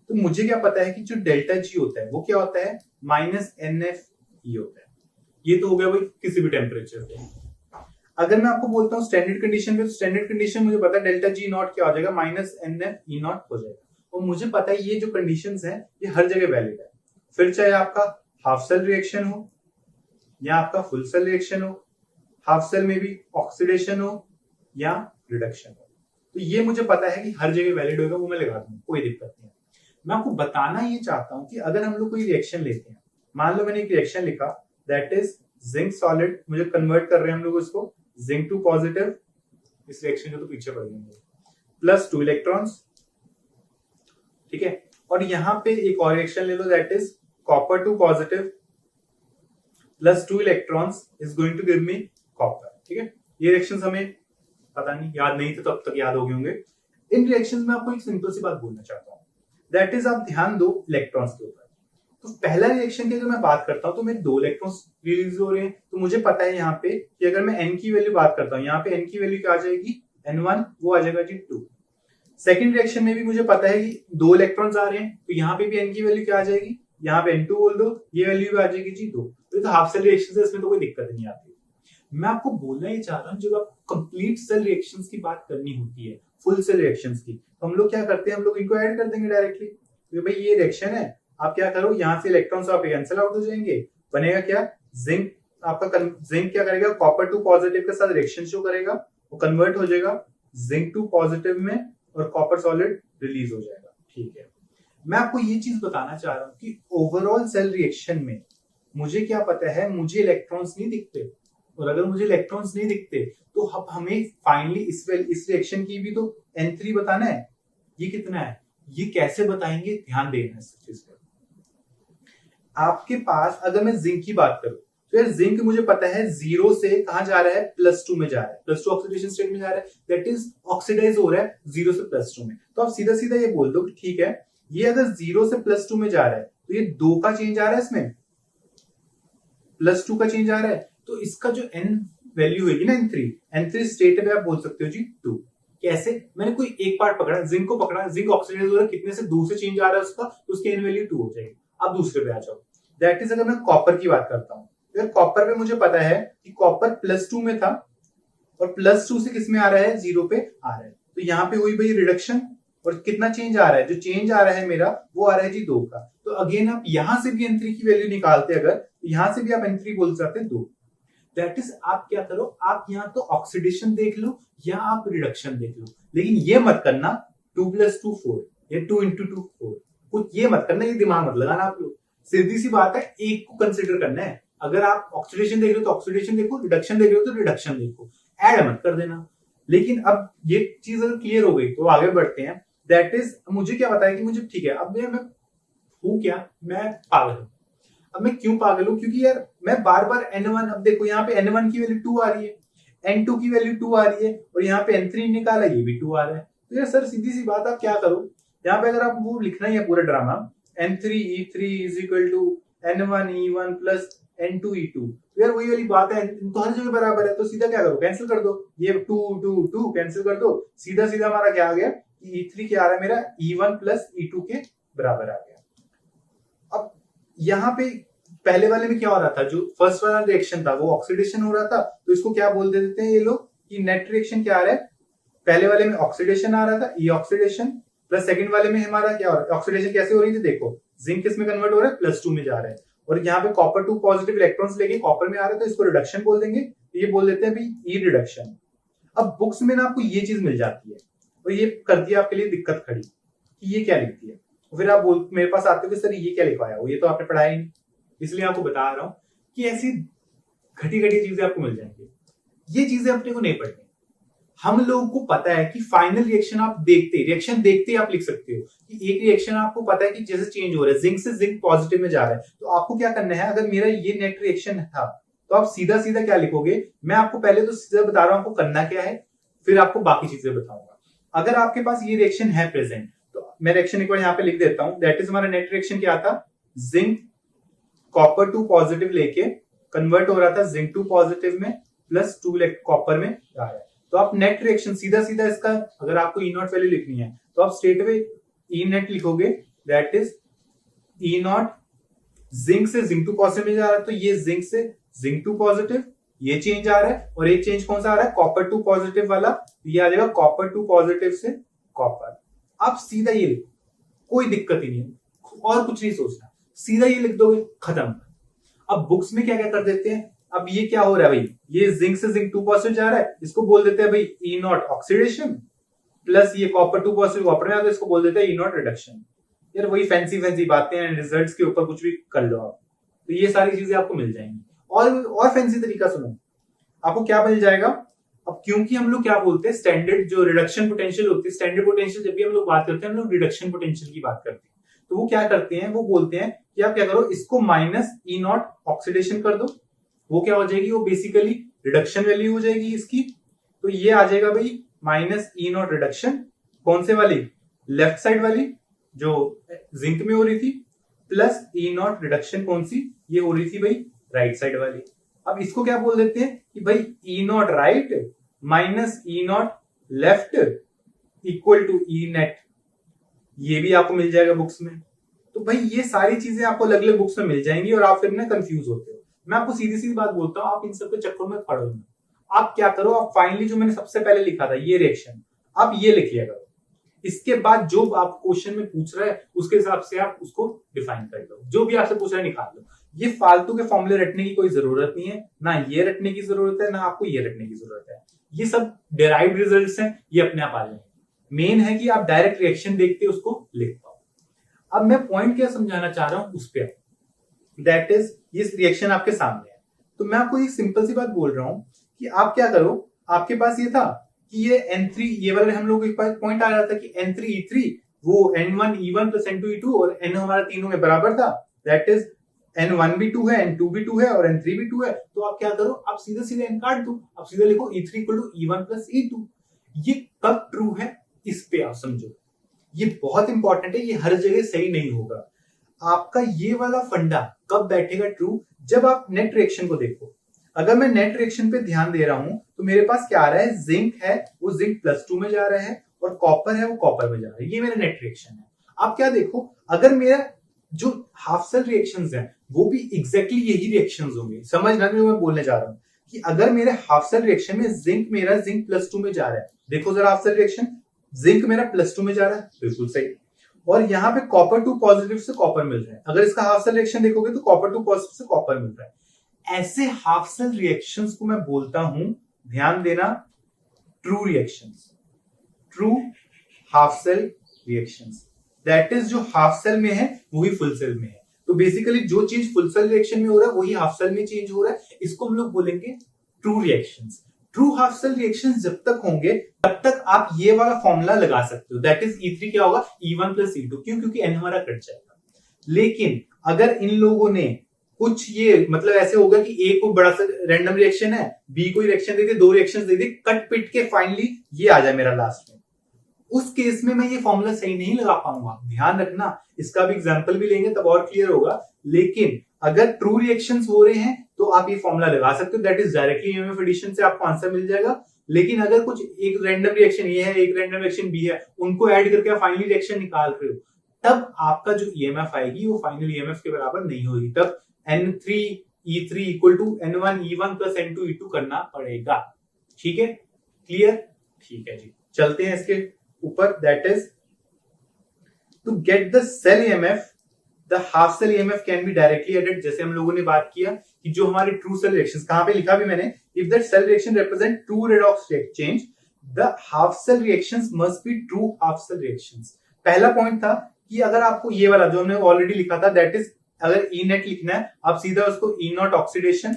तो मुझे क्या पता है कि जो डेल्टा जी होता है वो क्या होता है, -NF होता है। ये तो हो गया भाई किसी भी टेम्परेचर पे। अगर मैं आपको बोलता हूँ स्टैंडर्ड कंडीशन में, तो स्टैंडर्ड कंडीशन मुझे पता है डेल्टा जी नॉट क्या हो जाएगा, -NF हो जाएगा। और मुझे पता है ये जो कंडीशंस हैं ये हर जगह वैलिड है। फिर चाहे आपका हाफ सेल रिएक्शन हो या आपका फुल सेल रिएक्शन हो, हाफ सेल में भी ऑक्सीडेशन हो या रिडक्शन हो, तो ये मुझे पता है कि हर जगह वैलिड होगा, वो मैं लगा दूंगा, कोई दिक्कत नहीं है। मैं आपको बताना ये चाहता हूं कि अगर हम लोग कोई रिएक्शन लेते हैं, मान लो मैंने एक रिएक्शन लिखा दैट इज जिंक सॉलिड, मुझे कन्वर्ट कर रहे हैं हम लोग उसको जिंक टू पॉजिटिव, इस रिएक्शन को तो पीछे पड़ गए, +2 इलेक्ट्रॉन्स, ठीक है। और यहाँ पे एक और रिएक्शन ले लो that is copper two positive +2 electrons is going to give me copper, ठीक है। ये रिएक्शंस हमें पता नहीं, याद नहीं थे तो अब तक याद हो गए होंगे। इन रिएक्शंस में आपको एक सिंपल सी बात बोलना चाहता हूं, दैट इज आप ध्यान दो इलेक्ट्रॉन्स के ऊपर। तो पहला रिएक्शन की अगर मैं बात करता हूं तो मेरे 2 इलेक्ट्रॉन्स रिलीज हो रहे हैं, तो मुझे पता है यहाँ पे कि अगर मैं n की वैल्यू बात करता हूँ, यहाँ पे n की वैल्यू क्या आ जाएगी, N1, वो आ जाएगा जी 2। सेकंड रिएक्शन में भी मुझे पता है कि 2 इलेक्ट्रॉन्स आ रहे हैं, तो यहाँ पे भी n की वैल्यू क्या आ जाएगी, यहाँ पे N2 बोल दो, ये वैल्यू भी आ जाएगी जी 2। तो हाफ सेल रिएक्शन है, इसमें तो कोई दिक्कत नहीं आती। मैं आपको बोलना ही चाह रहा हूँ, जब आपको कंप्लीट सेल रिएक्शंस की बात करनी होती है, फुल सेल रिएक्शंस की, तो हम लोग क्या करते हैं, हम लोग इनको ऐड कर देंगे डायरेक्टली। तो भाई ये रिएक्शन है, आप क्या करो, यहाँ से इलेक्ट्रॉन्स आप कैंसिल आउट हो जाएंगे, बनेगा क्या, जिंक आपका जिंक क्या करेगा, कॉपर टू पॉजिटिव के साथ रिएक्शन शो करेगा, वो कन्वर्ट हो जाएगा जिंक टू पॉजिटिव में, और कॉपर सॉलिड रिलीज हो जाएगा, ठीक है। मैं आपको ये चीज बताना चाह रहा हूँ कि ओवरऑल सेल रिएक्शन में मुझे क्या पता है, मुझे इलेक्ट्रॉन्स नहीं दिखते, और अगर मुझे इलेक्ट्रॉन्स नहीं दिखते तो अब हमें फाइनली इस रिएक्शन की भी तो N3 बताना है, ये कितना है, ये कैसे बताएंगे, ध्यान देना इस चीज पर। आपके पास अगर मैं जिंक की बात करूं तो यार जिंक मुझे पता है 0 से कहां जा रहा है, +2 में जा रहा है, +2 ऑक्सीडेशन स्टेट में जा रहा है, दैट इज ऑक्सीडाइज हो रहा है 0 से +2 में। तो आप सीधा सीधा ये बोल दो कि ठीक है, ये अगर 0 से +2 में जा रहा है तो ये 2 का चेंज आ रहा है, इसमें +2 का चेंज आ रहा है, तो इसका जो n वैल्यू होगी ना N3 स्टेट में आप बोल सकते हो जी 2। कैसे, मैंने कोई एक पार्ट पकड़ा, जिंक को पकड़ा, जिंक ऑक्सीडाइज हो रहा है, कितने से 2 से चेंज आ रहा है उसका, तो उसकी n वैल्यू 2 हो जाएगी। अब दूसरे पे आ जाओ, दैट इज अगर मैं कॉपर की बात करता हूँ, तो कॉपर पे मुझे पता है कि कॉपर +2 में था, और +2 से किस में आ रहा है, 0 पे आ रहा है, तो यहाँ पे हुई भाई रिडक्शन, और कितना चेंज आ रहा है, जो चेंज आ रहा है मेरा वो आ रहा है जी 2 का। तो अगेन आप यहां से भी N3 की वैल्यू निकालते, अगर यहां से भी आप N3 बोल सकते हैं 2। दैट इज आप क्या करो, आप यहाँ तो ऑक्सीडेशन देख लो या आप रिडक्शन देख लो, लेकिन ये मत करना 2 + 2 4 या 2 × 2 4, कुछ ये मत करना, ये दिमाग मत लगाना आप लोग। सीधी सी बात है, एक को कंसिडर करना है। अगर आप ऑक्सीडेशन देख रहे हो तो ऑक्सीडेशन देखो, रिडक्शन देख रहे हो तो रिडक्शन देखो, ऐड मत कर देना। लेकिन अब ये चीज अगर क्लियर हो गई तो आगे बढ़ते हैं। दैट इज मुझे क्या पता है कि मुझे ठीक है, अब मैं हूं क्या, मैं पागल हूं। अब मैं क्यों पागल हूं, क्योंकि यार मैं बार बार N1, अब देखो यहाँ पे N1 की वैल्यू 2 आ रही है, N2 की वैल्यू 2 आ रही है, और यहाँ पे N3 निकाला, ये भी 2 आ रहा है। तो यार सर सीधी सी बात, आप क्या करो, यहाँ पे अगर आप वो लिखना ही है पूरा ड्रामा, N3E3 = N1E1 + N2E2, तो यार वही वाली बात है, तो हर जगह बराबर है, तो सीधा क्या करो, कैंसिल कर दो, ये 2 2 2 कैंसिल कर दो, सीधा सीधा हमारा क्या आ गया कि E3 क्या आ रहा है मेरा, E1 + E2 के बराबर आ गया। अब यहाँ पे पहले वाले में क्या हो रहा था, जो फर्स्ट वाला रिएक्शन था वो ऑक्सीडेशन हो रहा था, तो इसको क्या बोल देते हैं ये लोग कि नेट रिएक्शन क्या आ रहा है, पहले वाले में ऑक्सीडेशन आ रहा था, ई ऑक्सीडेशन, प्लस सेकंड वाले में हमारा क्या हो रहा है, ऑक्सीडेशन कैसे हो रही थी, देखो जिंक किस में कन्वर्ट हो रहा है, +2 में जा रहा है, और यहाँ पे कॉपर 2 पॉजिटिव इलेक्ट्रॉन्स लेके कॉपर में आ रहा है, तो इसको रिडक्शन बोल देंगे, तो ये बोल देते हैं भाई ई रिडक्शन। अब बुक्स में ना आपको ये चीज मिल जाती है, और ये कर दिया आपके लिए दिक्कत खड़ी कि ये क्या लिखती है, फिर आप बोल मेरे पास आते हो कि सर ये क्या लिखवाया हो, ये तो आपने पढ़ाया ही नहीं, इसलिए आपको बता रहा हूं कि ऐसी घटी घटी चीजें आपको मिल जाएंगी, ये चीजें अपने को नहीं पढ़नी। हम लोगों को पता है कि फाइनल रिएक्शन आप रिएक्शन देखते आप लिख सकते हो कि एक रिएक्शन आपको पता है कि जैसे चेंज हो रहा है, जिंक से जिंक पॉजिटिव में जा रहा है, तो आपको क्या करना है, अगर मेरा ये नेट रिएक्शन था तो आप सीधा सीधा क्या लिखोगे, मैं आपको पहले तो सीधा बता रहा हूं आपको करना क्या है, फिर आपको बाकी चीजें बताऊंगा। अगर आपके पास ये रिएक्शन है प्रेजेंट, तो मैं रिएक्शन एक बार यहाँ पे लिख देता हूं। दैट इज हमारा नेट रिएक्शन क्या था, जिंक कॉपर टू पॉजिटिव लेके कन्वर्ट हो रहा था जिंक टू पॉजिटिव में, प्लस 2 कॉपर में जा रहा है। तो आप नेट रिएक्शन सीधा सीधा इसका, अगर आपको ई नॉट वैल्यू लिखनी है तो आप स्ट्रेट अवे ई नेट लिखोगे। That is E not, zinc से जिंक टू पॉजिटिव में जा रहा है तो ये जिंक से जिंक टू पॉजिटिव, ये चेंज आ रहा है, और एक चेंज कौन सा आ रहा है, कॉपर टू पॉजिटिव वाला, ये आ जाएगा कॉपर टू पॉजिटिव से कॉपर। आप सीधा ये लिखो, कोई दिक्कत ही नहीं है, और कुछ नहीं सोचना, सीधा ये लिख दोगे, खत्म। अब बुक्स में क्या क्या कर देते हैं, अब ये क्या हो रहा है भाई, ये जिंक से जिंक टू पॉजिटिव जा रहा है, इसको बोल देते हैं भाई ई नॉट ऑक्सीडेशन, प्लस ये कॉपर टू पॉजिटिव कॉपर में, तो इसको बोल देते हैं ई नॉट रिडक्शन। यार वही फैंसी फैंसी बातें हैं, रिजल्ट्स के ऊपर कुछ भी कर लो आप, तो ये सारी चीजें आपको मिल जाएंगी। और फैंसी तरीका सुनो, आपको क्या मिल जाएगा। अब क्योंकि हम लोग क्या बोलते हैं, स्टैंडर्ड जो रिडक्शन पोटेंशियल होती है, स्टैंडर्ड पोटेंशियल जब भी हम लोग बात करते हैं, हम लोग रिडक्शन पोटेंशियल की बात करते हैं। तो वो क्या करते हैं, वो बोलते हैं कि आप क्या करो, इसको माइनस ई नॉट ऑक्सीडेशन कर दो, वो क्या हो जाएगी, वो बेसिकली रिडक्शन वैल्यू हो जाएगी इसकी। तो ये आ जाएगा भाई माइनस ई नॉट रिडक्शन, कौन से वाली, लेफ्ट साइड वाली जो जिंक में हो रही थी, प्लस ई नॉट रिडक्शन कौन सी, ये हो रही थी भाई राइट साइड वाली। अब इसको क्या बोल देते हैं कि भाई E not right minus E not left equal to E net, ये भी आपको मिल जाएगा बुक्स में। तो भाई ये सारी चीजें आपको अलग अलग बुक्स में मिल जाएंगी और आप फिर ना कंफ्यूज होते हो। मैं आपको सीधी सीधी बात बोलता हूँ, आप इन सब के चक्कर में पड़ो नहीं। आप क्या करो, आप फाइनली जो मैंने सबसे पहले लिखा था ये रिएक्शन, आप ये लिख लिया करो। इसके बाद जो आप क्वेश्चन में पूछ रहे हैं उसके हिसाब से आप उसको डिफाइन कर लो, जो भी आपसे पूछ रहा है निकाल लो। ये फालतू के फॉर्मूले रटने की कोई जरूरत नहीं है, ना ये रटने की जरूरत है, ना आपको ये रटने की जरूरत है। ये सब डेराइव्ड रिजल्ट्स हैं, ये अपने आप आ जाएंगे। मेन है कि आप डायरेक्ट रिएक्शन देखते उसको लिख पाओ। अब मैं पॉइंट क्या समझाना चाह रहा हूं उस पर, दैट इज ये रिएक्शन आपके सामने है। तो मैं आपको एक सिंपल सी बात बोल रहा हूं कि आप क्या करो, आपके पास ये था कि ये N3, ये वाले हम लोग एक पॉइंट आ रहा था कि N3E3 वो N1E1 प्लस N2E2 और N हमारा तीनों में बराबर था। दैट इज N1 भी 2 है, N2 भी 2 है और N3 भी 2 है। तो आप क्या करो, आप सीधा सीधा N काट दो, आप सीधा लिखो E3 equal to E1 plus E2। ये कब ट्रू है इस पे आप समझो, ये बहुत इंपॉर्टेंट है, ये हर जगह सही नहीं होगा। आपका ये वाला फंडा कब बैठेगा ट्रू, जब आप नेट रिएक्शन को देखो। अगर मैं नेट रिएक्शन पे ध्यान दे रहा हूं तो मेरे पास क्या आ रहा है, जिंक है वो जिंक +2 में जा रहा है और कॉपर है वो कॉपर में जा रहा है, ये मेरा नेट रिएक्शन है। आप क्या देखो, अगर मेरा जो हाफ सेल रिएक्शंस हैं वो भी एग्जैक्टली यही रिएक्शंस होंगे। समझना जो मैं बोलने जा रहा हूं कि अगर मेरे हाफ सेल रिएक्शन में जिंक मेरा जिंक +2 में जा रहा है, देखो जरा हाफ सेल रिएक्शन, जिंक मेरा +2 में जा रहा है, बिल्कुल सही, और यहाँ पे कॉपर टू पॉजिटिव से कॉपर मिल रहा है। अगर इसका हाफ सेल रिएक्शन देखोगे तो कॉपर टू पॉजिटिव से कॉपर मिल रहा है। ऐसे हाफ सेल रिएक्शंस को मैं बोलता हूं, ध्यान देना, true reactions, true half cell reactions. That is जो हाफ सेल में है वही फुल सेल में है। तो बेसिकली जो चीज फुल सेल रिएक्शन में हो रहा है वही हाफ सेल में चेंज हो रहा है, इसको हम लोग बोलेंगे true reactions. True half cell reactions जब तक होंगे तब तक आप ये वाला फॉर्मूला लगा सकते हो, दैट इज E3 क्या होगा, E1 प्लस E2, क्योंकि N हमारा कट जाएगा। लेकिन अगर इन लोगों ने कुछ ये मतलब ऐसे होगा कि A को बड़ा सा रैंडम रिएक्शन है, B को रिएक्शन दे दे, 2 रिएक्शन दे दे, कट पिट के फाइनली ये आ जाए मेरा लास्ट में, उस केस में मैं ये फॉर्मूला सही नहीं लगा पाऊंगा। ध्यान रखना, इसका भी एग्जांपल भी लेंगे तब और क्लियर होगा। लेकिन अगर ट्रू रिएक्शंस हो रहे हैं तो आप ये फॉर्मूला लगा सकते हो, that is directly EMF addition से आपको आंसर मिल जाएगा। लेकिन अगर कुछ एक रैंडम रिएक्शन ये है, एक रैंडम रिएक्शन बी है, उनको ऐड करके आप फाइनली रिएक्शन निकाल रहे हो, तब आपका जो ईएमएफ आएगी वो फाइनल ईएमएफ के बराबर नहीं होगी। तब N3E3 equal to N1E1 plus N2E2 करना पड़ेगा। ठीक है, क्लियर? ठीक है जी, चलते हैं इसके ऊपर। That is to get the cell EMF, the half cell EMF can be directly added. जैसे हम लोगों ने बात किया कि जो हमारे ट्रू सेल रिएक्शंस, कहां पे लिखा भी मैंने, if that cell reaction represent true redox change, the half cell reactions must be true half cell reactions. पहला पॉइंट था कि अगर आपको ये वाला जो हमने ऑलरेडी लिखा था, दैट इज अगर ई नेट लिखना है आप सीधा उसको E not oxidation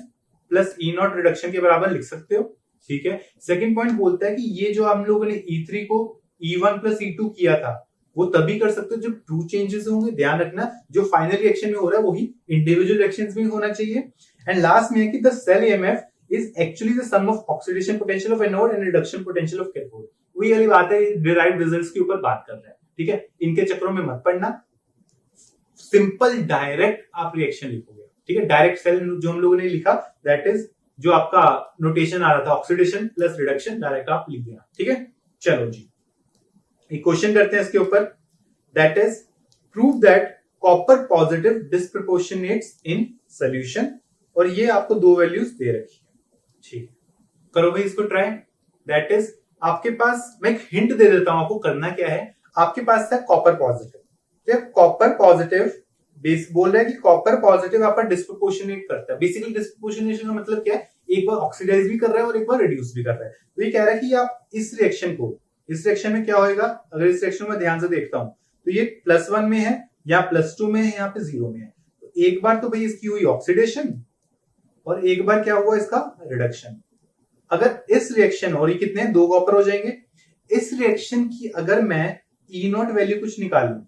plus E not reduction के बराबर लिख सकते हो। ठीक है, सेकंड पॉइंट बोलता है कि ये जो हम लोगों ने E3 को E1 प्लस E2 किया था वो तभी कर सकते हो जब ट्रू चेंजेस होंगे। ध्यान रखना, जो फाइनल रिएक्शन में हो रहा है वही इंडिविजुअल रिएक्शंस में होना चाहिए। एंड लास्ट में है कि the cell EMF is actually the sum of oxidation potential of anode and reduction potential of cathode. वही वाली बात है, डिराइव्ड रिजल्ट्स के ऊपर बात कर रहे हैं, ठीक है। इनके चक्रों में मत पड़ना, सिंपल डायरेक्ट आप रिएक्शन लिखोगे, ठीक है। डायरेक्ट सेल जो हम लोगों ने लिखा दैट इज जो आपका नोटेशन आ रहा था ऑक्सीडेशन प्लस रिडक्शन, डायरेक्ट आप लिख देना, ठीक है। चलो जी एक क्वेश्चन करते हैं इसके ऊपर, that is prove that copper positive disproportionates in solution, और ये आपको दो वैल्यूज दे रखी है, ठीक है। करो भाई इसको ट्राई। दैट इज आपके पास, मैं एक हिंट दे देता हूं आपको करना क्या है। आपके पास था कॉपर पॉजिटिव, तो कॉपर पॉजिटिव बेस बोल रहा है कि कॉपर पॉजिटिव आपका डिस्प्रोपोर्शनेट करता है। बेसिकली डिस्प्रोपोर्शनेशन का मतलब क्या है, एक बार ऑक्सीडाइज भी कर रहा है और एक बार रिड्यूस भी कर रहा है। तो ये कह रहा है कि आप इस रिएक्शन को, इस रिएक्शन में क्या होएगा, अगर इस रिएक्शन में ध्यान से देखता हूं तो ये +1 में है या +2 में है, यहाँ पे 0 में है। तो एक बार तो भाई इसकी हुई ऑक्सीडेशन और एक बार क्या हुआ इसका रिडक्शन। अगर इस रिएक्शन, और ये कितने हैं, 2 कॉपर हो जाएंगे। इस रिएक्शन की अगर मैं E0 वैल्यू कुछ निकालूं,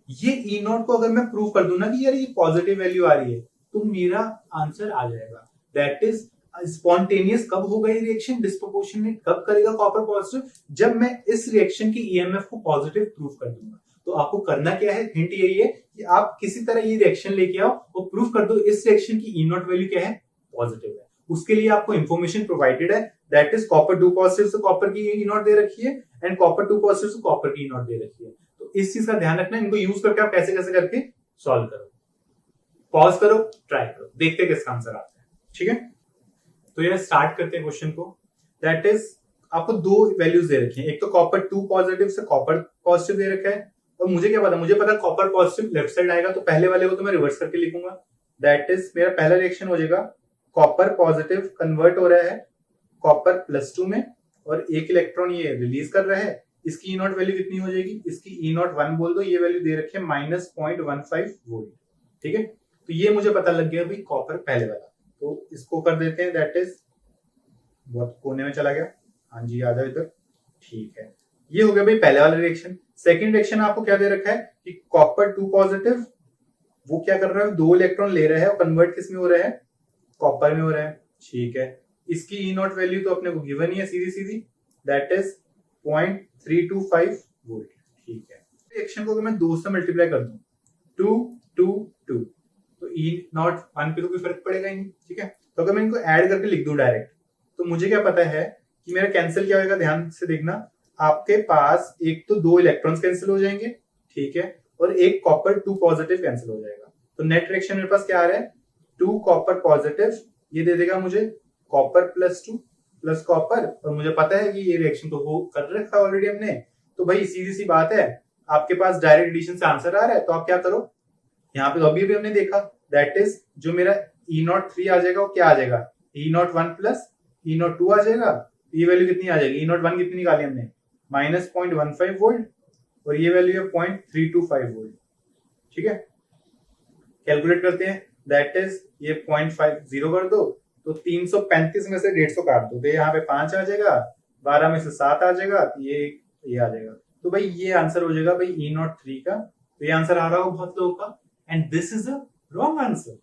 ये E0 को अगर मैं प्रूव कर दूं ना कि यार ये पॉजिटिव वैल्यू आ रही है, तो मेरा आंसर आ जाएगा। दैट इज स्पॉन्टेनियस कब होगा ये रिएक्शन, डिस्प्रोपोर्शनेट कब करेगा कॉपर पॉजिटिव, जब मैं इस रिएक्शन की ईएमएफ को पॉजिटिव प्रूव कर दूंगा। तो आपको करना क्या है, हिंट यही है कि आप किसी तरह ये रिएक्शन लेके आओ और प्रूव कर दो इस रिएक्शन की E0 वैल्यू क्या है, पॉजिटिव है। उसके लिए आपको इंफॉर्मेशन प्रोवाइडेड है, दैट इज कॉपर 2 पॉजिटिव से कॉपर की E0 दे रखी है एंड कॉपर 2 पॉजिटिव से कॉपर की E0 दे रखी है। तो इस चीज का ध्यान रखना, इनको यूज करके आप कैसे कैसे करके सॉल्व करो। पॉज करो, ट्राई करो, देखते हैं किसका आंसर आता है, ठीक है। तो ये स्टार्ट करते हैं क्वेश्चन को। दैट इज आपको 2 वैल्यूज दे रखी है, एक तो कॉपर 2 पॉजिटिव से कॉपर पॉजिटिव दे रखा है, और मुझे क्या पता, मुझे पता कॉपर पॉजिटिव लेफ्ट साइड आएगा, तो पहले वाले को तो मैं रिवर्स करके लिखूंगा। दैट इज मेरा पहला रिएक्शन हो जाएगा, कॉपर पॉजिटिव कन्वर्ट हो रहा है कॉपर +2 में, और एक इलेक्ट्रॉन ये रिलीज कर रहा है। इसकी E0 वैल्यू कितनी हो जाएगी, इसकी E0 1 बोल दो, ये वैल्यू दे रखी है -0.15 वोल्ट, ठीक है। तो ये मुझे पता लग गया भाई कॉपर पहले वाला, तो इसको कर देते हैं। दैट इज बहुत कोने में चला गया, हाँ जी आ जाओ इधर, ठीक है। ये हो गया भाई पहले वाला रिएक्शन। सेकंड रिएक्शन आपको क्या दे रखा है कि कॉपर 2 पॉजिटिव वो क्या कर रहा है, 2 इलेक्ट्रॉन ले रहा है और कन्वर्ट किस में हो रहा है, कॉपर में हो रहा है, ठीक है। इसकी E0 वैल्यू तो अपने को गिवन ही है सीधी सीधी, दैट इज 0.325 वोल्ट, ठीक है। रिएक्शन को अगर मैं 2 से मल्टीप्लाई कर दूं, 2 2 2, तो E0 1 पे तो कोई फर्क पड़ेगा ही नहीं, ठीक है। तो अगर मैं इनको ऐड करके लिख दूं डायरेक्ट, तो मुझे क्या पता है कि मेरा कैंसिल क्या होगा, ध्यान से देखना। आपके पास एक तो 2 इलेक्ट्रॉन्स कैंसिल हो जाएंगे, ठीक है, और एक कॉपर 2 पॉजिटिव कैंसिल हो जाएगा। तो नेट रिएक्शन मेरे पास क्या आ रहा है, 2 कॉपर पॉजिटिव, ये दे देगा मुझे कॉपर +2 प्लस कॉपर, और मुझे पता है कि ये रिएक्शन तो वो कर रखा है ऑलरेडी हमने। तो भाई सीधी सी बात है, आपके पास डायरेक्ट एडिशन से आंसर आ रहा है, तो आप क्या करो, यहाँ पे तो अभी भी हमने देखा, दैट इज जो मेरा E0 3 आ जाएगा वो क्या आ जाएगा, E0 1 प्लस E0 2 आ जाएगा। ये वैल्यू कितनी आ जाएगी, E0 1 कितनी निकाली हमने, -0.15 वोल्ट, और ये वैल्यू है 0.325 वोल्ट, ठीक है। कैलकुलेट करते हैं, दैट इज ये 0.50 कर दो, तो 335 में से 150 काट दो, तो यहाँ पे 5 आ जाएगा, 12 में से 7 आ जाएगा, तो ये आ जाएगा। तो भाई ये आंसर हो जाएगा भाई E0 3 का। तो ये आंसर आ रहा होगा बहुत लोगों का, and this is a wrong answer.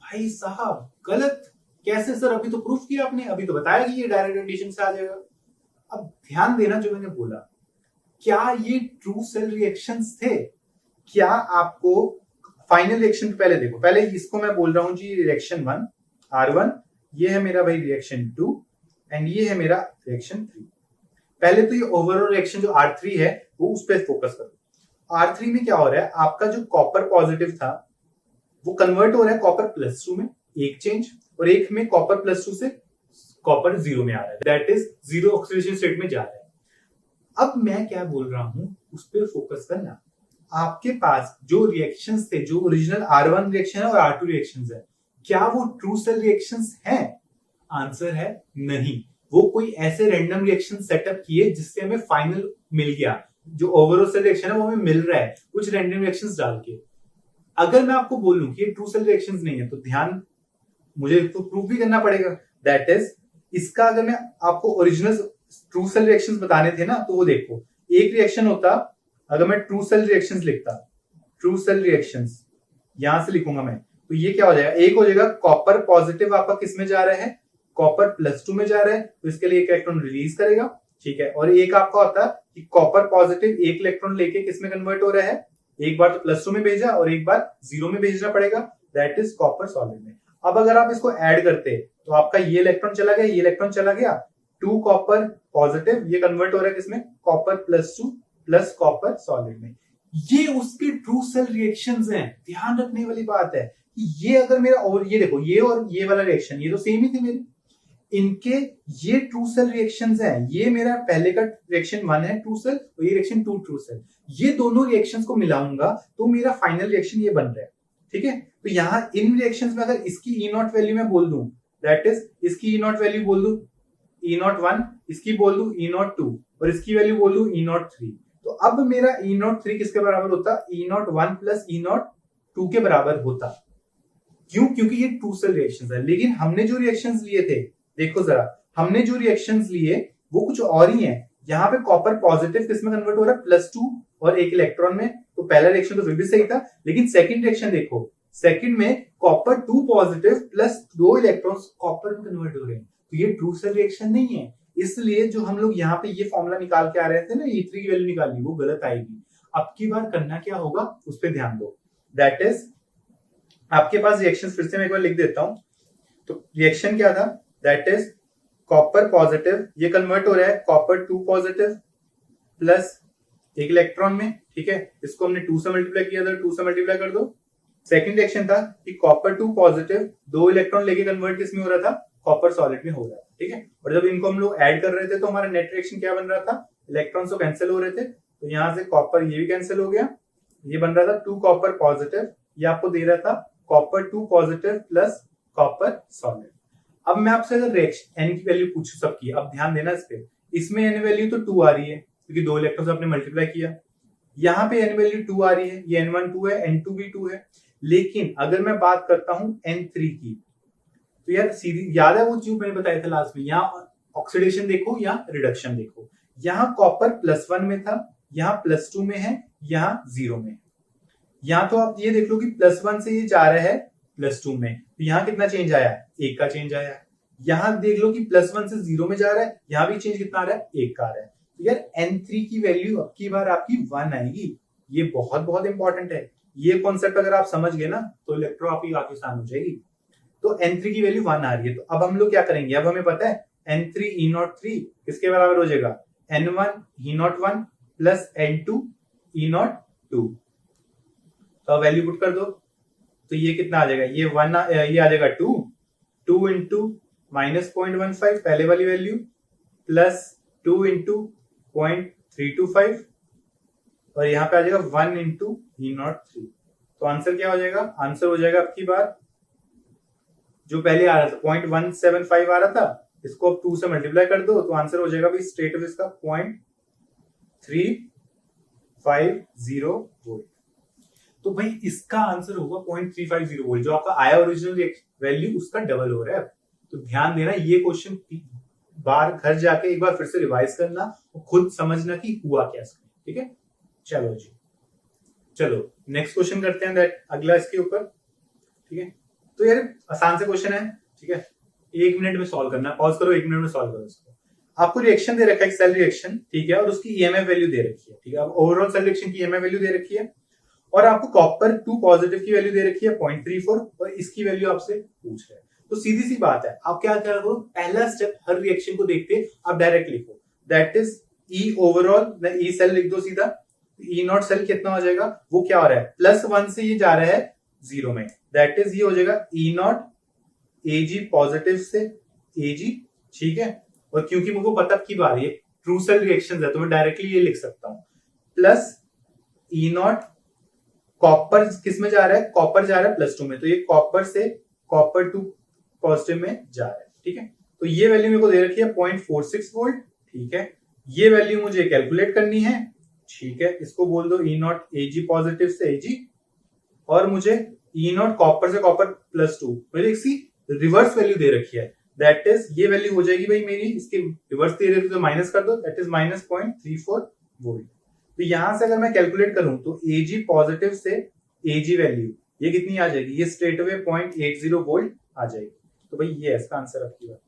भाई साहब गलत कैसे सर, अभी तो प्रूफ किया आपने, अभी तो बताया कि ये डायरेक्ट एडिशन से आ जाएगा। अब ध्यान देना जो मैंने बोला, क्या ये ट्रू सेल रिएक्शंस थे, क्या आपको फाइनल रिएक्शन पहले देखो, पहले इसको मैं बोल रहा हूं जी रिएक्शन 1 R1, ये है मेरा भाई रिएक्शन 2 एंड ये है मेरा रिएक्शन 3। पहले तो ये ओवरऑल रिएक्शन जो R3 है वो उस पर फोकस करो। R3 में क्या हो रहा है, आपका जो कॉपर पॉजिटिव था वो कन्वर्ट हो रहा है कॉपर +2 में, एक चेंज, और एक में कॉपर +2 से कॉपर 0 में आ रहा है, दैट इज 0 ऑक्सीडेशन स्टेट में जा रहा है। अब मैं क्या बोल रहा हूं उस पर फोकस करना। आपके पास जो रिएक्शंस थे, जो ओरिजिनल R1 रिएक्शन है और R2 रिएक्शंस है, क्या वो ट्रू सेल रिएक्शंस हैं? आंसर है नहीं। वो कोई ऐसे रैंडम रिएक्शन सेटअप किए जिससे हमें फाइनल मिल गया, जो ओवरऑल सेल रिएक्शन है वो हमें मिल रहा है कुछ रैंडम रिएक्शंस डाल के। अगर मैं आपको बोलूं कि ये ट्रू सेल रिएक्शंस नहीं है, तो ध्यान, मुझे तो प्रूफ भी करना पड़ेगा। दैट इज इसका अगर मैं आपको ओरिजिनल ट्रू सेल रिएक्शंस बताने थे ना, तो वो देखो, एक रिएक्शन होता, अगर मैं ट्रू सेल रिएक्शंस लिखता, ट्रू सेल रिएक्शंस यहां से लिखूंगा मैं, तो ये क्या हो जाएगा, एक हो जाएगा कॉपर पॉजिटिव आपका किस में जा रहा है, कॉपर +2 में जा रहा है, तो इसके लिए एक इलेक्ट्रॉन रिलीज करेगा, ठीक है। और एक आपका होता है कि कॉपर पॉजिटिव एक इलेक्ट्रॉन लेके किस में कन्वर्ट हो रहा है, एक बार तो +2 में भेजा और एक बार 0 में भेजना पड़ेगा, दैट इज कॉपर सॉलिड में। अब अगर आप इसको ऐड करते तो आपका ये इलेक्ट्रॉन चला गया, ये इलेक्ट्रॉन चला गया, 2 कॉपर पॉजिटिव, ये कन्वर्ट हो रहा है किसमें, कॉपर +2 प्लस कॉपर सॉलिड में। ये उसके ट्रू सेल रिएक्शंस हैं। ध्यान रखने वाली बात है कि ये अगर मेरा, और ये देखो ये और ये वाला रिएक्शन ये तो सेम ही थे मेरे, इनके ये ट्रू सेल रिएक्शंस हैं। ये मेरा पहले का रिएक्शन 1 है ट्रू सेल और ये रिएक्शन 2 ट्रू सेल। ये दोनों रिएक्शंस को मिलाऊंगा तो मेरा फाइनल रिएक्शन ये बन रहा है, ठीक है। तो यहां इन रिएक्शंस में अगर इसकी E0 वैल्यू मैं बोल दूं, दैट इज इसकी E0 वैल्यू बोल दूं E01, इसकी बोल दूं E02 और इसकी वैल्यू बोल दूं E03, तो अब मेरा E03 किसके बराबर होता, E01 प्लस E02 के बराबर होता। क्यों, क्योंकि ये ट्रू सेल रिएक्शंस है। लेकिन हमने जो रिएक्शंस लिए थे, देखो जरा, हमने जो रिएक्शंस लिए वो कुछ और ही है। यहाँ पे कॉपर पॉजिटिव किसमें कन्वर्ट हो रहा है, +2 और एक इलेक्ट्रॉन में, तो पहला रिएक्शन तो फिर भी सही था, लेकिन सेकंड रिएक्शन देखो, सेकंड में copper 2 positive plus 2 electrons copper में कन्वर्ट हो रहे हैं, तो ये ट्रू सेल रिएक्शन नहीं है। इसलिए जो हम लोग यहाँ पे ये फॉर्मूला निकाल के आ रहे थे ना, E3 की वैल्यू निकालनी, वो गलत आएगी। अब की बार करना क्या होगा उस पर ध्यान दो, दैट इज आपके पास रिएक्शन फिर से मैं एक बार लिख देता हूं। तो रिएक्शन क्या था, दैट इज कॉपर पॉजिटिव, ये कन्वर्ट हो रहा है कॉपर 2 पॉजिटिव प्लस एक इलेक्ट्रॉन में, ठीक है। इसको हमने 2 से मल्टीप्लाई किया था, 2 से मल्टीप्लाई कर दो। सेकंड रिएक्शन था कि कॉपर 2 पॉजिटिव 2 इलेक्ट्रॉन लेके कन्वर्ट किस में हो रहा था, कॉपर सॉलिड में हो रहा था, ठीक है। और जब इनको हम लोग ऐड कर रहे थे तो हमारा नेट रिएक्शन क्या बन रहा था, इलेक्ट्रॉन तो कैंसिल हो रहे थे, तो यहां से कॉपर ये भी कैंसिल हो गया, ये बन रहा था 2 कॉपर पॉजिटिव, ये आपको दे रहा था copper 2 positive plus copper solid. अब मैं आपसे अगर रिएक्शन एन की वैल्यू पूछूं सबकी, अब ध्यान देना इस पे, इसमें एन वैल्यू तो 2 आ रही है क्योंकि 2 इलेक्ट्रॉन आपने मल्टीप्लाई किया, यहाँ पे एन वैल्यू 2 आ रही है, ये N1 2 है, N2 भी 2 है। लेकिन अगर मैं बात करता हूं N3 की, तो यार सीधी याद है वो चीज मैंने बताया था लास्ट में, यहाँ ऑक्सीडेशन देखो या रिडक्शन देखो, यहाँ कॉपर +1 में था, यहाँ +2 में है, यहाँ 0 में है। यहाँ तो आप ये देख लो कि +1 से ये जा रहा है +2 में, तो यहाँ कितना चेंज आया, 1 का चेंज आया। यहाँ देख लो कि +1 से 0 में जा रहा है, यहाँ भी चेंज कितना आ रहा है, 1 का आ रहा है। तो यार N3 की वैल्यू अब की बार आपकी 1 आएगी, ये बहुत बहुत इंपॉर्टेंट है। ये कॉन्सेप्ट अगर आप समझ गए ना तो इलेक्ट्रो आपकी काफी आसान हो जाएगी। तो N3 की वैल्यू 1 आ रही है, तो अब हम लोग क्या करेंगे, अब हमें पता है N3 E03 किसके बराबर हो जाएगा, N1 E01 plus N2 E02। तो वैल्यू पुट कर दो, तो ये कितना आ जाएगा, ये 1 ये आ जाएगा 2 इंटू -0.15 पहले वाली वैल्यू प्लस 2 इंटू 0.325 और यहाँ पे आ जाएगा 1 इंटू E03। तो आंसर क्या हो जाएगा, आंसर हो जाएगा आपकी बात जो पहले आ रहा था 0.175 आ रहा था, इसको अब 2 से मल्टीप्लाई कर दो, तो आंसर हो जाएगा भाई स्ट्रेट अवे इसका 0.350 वोल्ट। तो भाई इसका आंसर होगा 0.350 वोल्ट, जो आपका आया ओरिजिनल वैल्यू उसका डबल हो रहा है। तो ध्यान देना, ये क्वेश्चन बार घर जाके एक बार फिर से रिवाइज करना और खुद समझना कि हुआ क्या, ठीक है। चलो जी, चलो नेक्स्ट क्वेश्चन करते हैं, दैट अगला इसके ऊपर, ठीक है। तो यार आसान से क्वेश्चन है, ठीक है, 1 मिनट में सॉल्व करना है, पॉज करो 1 मिनट में सॉल्व करो इसको। आपको रिएक्शन दे रखा है, सेल रिएक्शन, ठीक है, और उसकी ईएमएफ वैल्यू दे रखी है, ठीक है। अब ओवरऑल सेल रिएक्शन की ईएमएफ वैल्यू दे रखी है और आपको कॉपर 2 पॉजिटिव की वैल्यू दे रखी है 0.34 और इसकी वैल्यू आपसे पूछ रहे हैं। तो सीधी सी बात है, आप क्या करो, पहला स्टेप हर रिएक्शन को देखते आप डायरेक्ट लिखो, that is E overall, E cell लिख दो सीधा, E0 सेल कितना हो जाएगा, वो क्या हो रहा है, +1 से ये जा रहा है 0 में, दैट इज ये हो जाएगा E0 Ag पॉजिटिव से Ag, ठीक है। और क्योंकि मुझको पता की बात ये ट्रू सेल रिएक्शन है तो मैं डायरेक्टली ये लिख सकता हूं, प्लस E0 कॉपर किस में जा रहा है, कॉपर जा रहा है +2 में, तो ये कॉपर से कॉपर 2 पॉजिटिव में जा रहा है, ठीक है। तो ये वैल्यू मेरे को दे रखी है 0.46 वोल्ट, ठीक है। ये वैल्यू मुझे कैलकुलेट करनी है, ठीक है। इसको बोल दो E0 Ag पॉजिटिव से Ag और मुझे E0 कॉपर से कॉपर +2, मुझे इसकी रिवर्स वैल्यू दे रखी है, दैट इज ये वैल्यू हो जाएगी भाई मेरी, इसकी रिवर्स दे रखी तो माइनस कर दो, दैट इज -0.34 वोल्ट। तो यहां से अगर मैं कैलकुलेट करूं तो Ag पॉजिटिव से Ag वैल्यू ये कितनी आ जाएगी, ये स्ट्रेट अवे 0.80 वोल्ट आ जाएगी। तो भाई ये है इसका आंसर आपकी बात।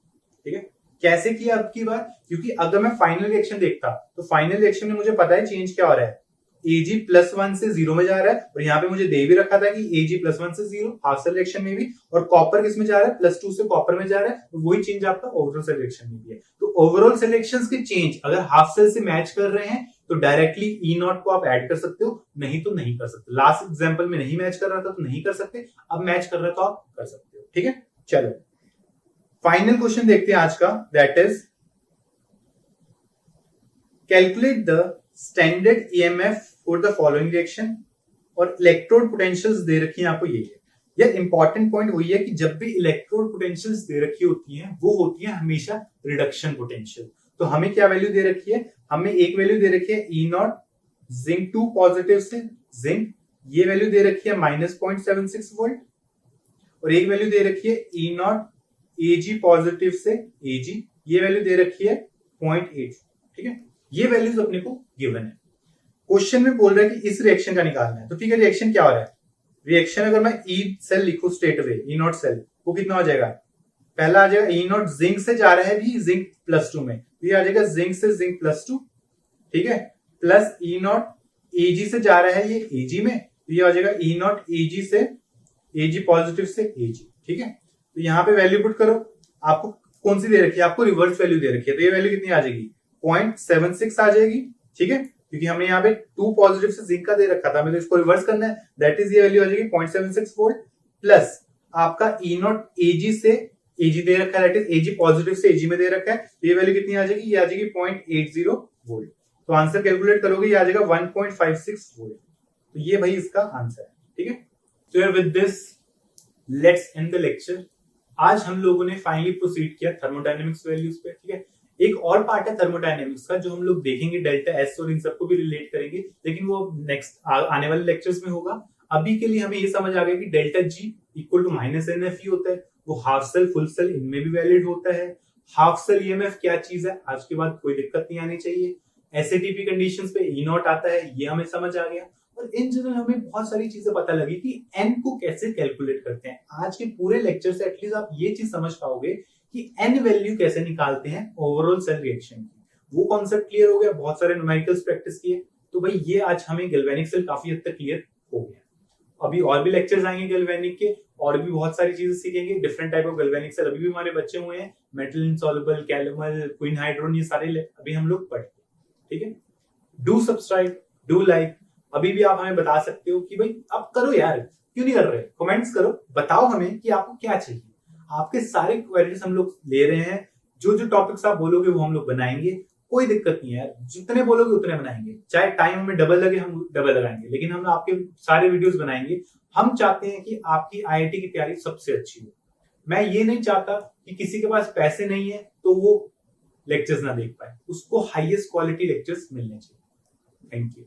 ठीक है, कैसे किया अब की बार, क्योंकि अगर मैं फाइनल रिएक्शन देखता तो फाइनल रिएक्शन में मुझे पता है चेंज क्या हो रहा है, Ag +1 से 0 में जा रहा है, और यहाँ पे मुझे दे भी रखा था कि Ag +1 से 0 हाफ सेल रिएक्शन में भी, और कॉपर किस में जा रहा है, +2 से कॉपर में जा रहा है, तो वही चेंज आपका ओवरऑल सेल रिएक्शन में भी है। तो ओवरऑल सेल रिएक्शंस के चेंज अगर हाफ सेल से मैच कर रहे हैं तो डायरेक्टली E0 को आप ऐड कर सकते हो, नहीं तो नहीं कर सकते। लास्ट एग्जांपल में नहीं मैच कर रहा था तो नहीं कर सकते, अब मैच कर रहा है तो आप कर सकते हो। ठीक है, चलो फाइनल क्वेश्चन देखते हैं आज का, that is calculate the standard EMF for the following reaction, और इलेक्ट्रोड पोटेंशियल्स दे रखी है आपको। ये है यह इंपॉर्टेंट पॉइंट वही है कि जब भी इलेक्ट्रोड पोटेंशियल्स दे रखी होती हैं वो होती है हमेशा रिडक्शन पोटेंशियल। तो हमें क्या वैल्यू दे रखी है, हमें एक वैल्यू दे रखी है E0 जिंक 2 पॉजिटिव से जिंक, ये वैल्यू दे रखी है -0.76 वोल्ट, और एक वैल्यू दे रखी है E0 Ag पॉजिटिव से Ag, ये वैल्यू दे रखी है 0.8। ठीक है, ये वैल्यूज अपने को गिवन है। क्वेश्चन में बोल रहा है कि इस रिएक्शन का निकालना है। तो ठीक है, रिएक्शन क्या हो रहा है, रिएक्शन अगर मैं E सेल लिखूं स्ट्रेट अवे, E0 सेल, वो कितना हो जाएगा, पहला आ जाएगा E0 जिंक से जा रहा है भी जिंक +2 में, तो ये आ जाएगा जिंक से जिंक +2। ठीक है, प्लस E0 Ag से जा रहा है ये Ag में, तो ये आ जाएगा E0 Ag से Ag पॉजिटिव से Ag। ठीक है, तो यहाँ पे वैल्यू पुट करो, आपको कौन सी दे रखी है, आपको रिवर्स वैल्यू दे रखी है, तो ये वैल्यू कितनी आ जाएगी 0.76 आ जाएगी। ठीक है, क्योंकि हमने यहाँ पे 2 पॉजिटिव से जिंक का दे रखा था, हमें तो इसको रिवर्स करना है, दैट इज ये वैल्यू आ जाएगी 0.76 वोल्ट, प्लस आपका E0 Ag से Ag दे रखा है, दैट इज Ag पॉजिटिव से Ag में दे रखा है, तो ये वैल्यू कितनी आ जाएगी, ये आ जाएगी 0.80 वोल्ट। तो आंसर कैलकुलेट करोगे ये आ जाएगा 1.56 वोल्ट। तो ये भाई इसका आंसर है। ठीक है, तो with this let's end the lecture. आज हम लोगों ने फाइनली प्रोसीड किया थर्मोडायनेमिक्स वैल्यूज पे। ठीक है, एक और पार्ट है थर्मोडायनेमिक्स का जो हम लोग देखेंगे, डेल्टा एस और इन सबको भी रिलेट करेंगे, लेकिन वो नेक्स्ट आने वाले लेक्चर्स में होगा। अभी के लिए हमें ये समझ आ गया कि delta G equal to -NF होता है, वो हाफ सेल फुल सेल इनमें भी वैलिड होता है। हाफ सेल ईएमएफ क्या चीज है, आज के बाद कोई दिक्कत नहीं आनी चाहिए। एसएटीपी कंडीशंस पे E0 आता है, ये हमें समझ आ गया। और इन जनरल हमें बहुत सारी चीजें पता लगी कि एन को कैसे कैलकुलेट करते हैं। आज के पूरे लेक्चर से एटलीस्ट आप ये चीज समझ पाओगे कि एन वैल्यू कैसे निकालते हैं ओवरऑल सेल रिएक्शन की। वो कॉन्सेप्ट क्लियर हो गया, बहुत सारे न्यूमेरिकल्स प्रैक्टिस किए, तो भाई ये आज हमें गैल्वेनिक सेल काफी हद तक क्लियर हो गया। अभी और भी लेक्चर्स आएंगे गैल्वेनिक के, और भी बहुत सारी चीजें सीखेंगे, different type of galvanic cell अभी भी हमारे बच्चे हुए हैं, metal insoluble, calomel, quinhydrone, ये सारे अभी हम लोग पढ़ते हैं। ठीक है, डू सब्सक्राइब, डू लाइक। अभी भी आप हमें बता सकते हो कि भाई आप करो यार, क्यों नहीं कर रहे, कमेंट्स करो, बताओ हमें कि आपको क्या चाहिए। आपके सारे क्वेरीज हम लोग ले रहे हैं, जो जो टॉपिक्स आप बोलोगे वो हम लोग बनाएंगे, कोई दिक्कत नहीं है यार, जितने बोलोगे उतने बनाएंगे, चाहे टाइम हमें डबल लगे हम डबल लगाएंगे, लेकिन हम आपके सारे वीडियोस बनाएंगे। हम चाहते हैं कि आपकी आईआईटी की तैयारी सबसे अच्छी हो। मैं ये नहीं चाहता कि किसी के पास पैसे नहीं है तो वो लेक्चर्स ना देख पाए, उसको हाईएस्ट क्वालिटी लेक्चर्स मिलने चाहिए। Thank you.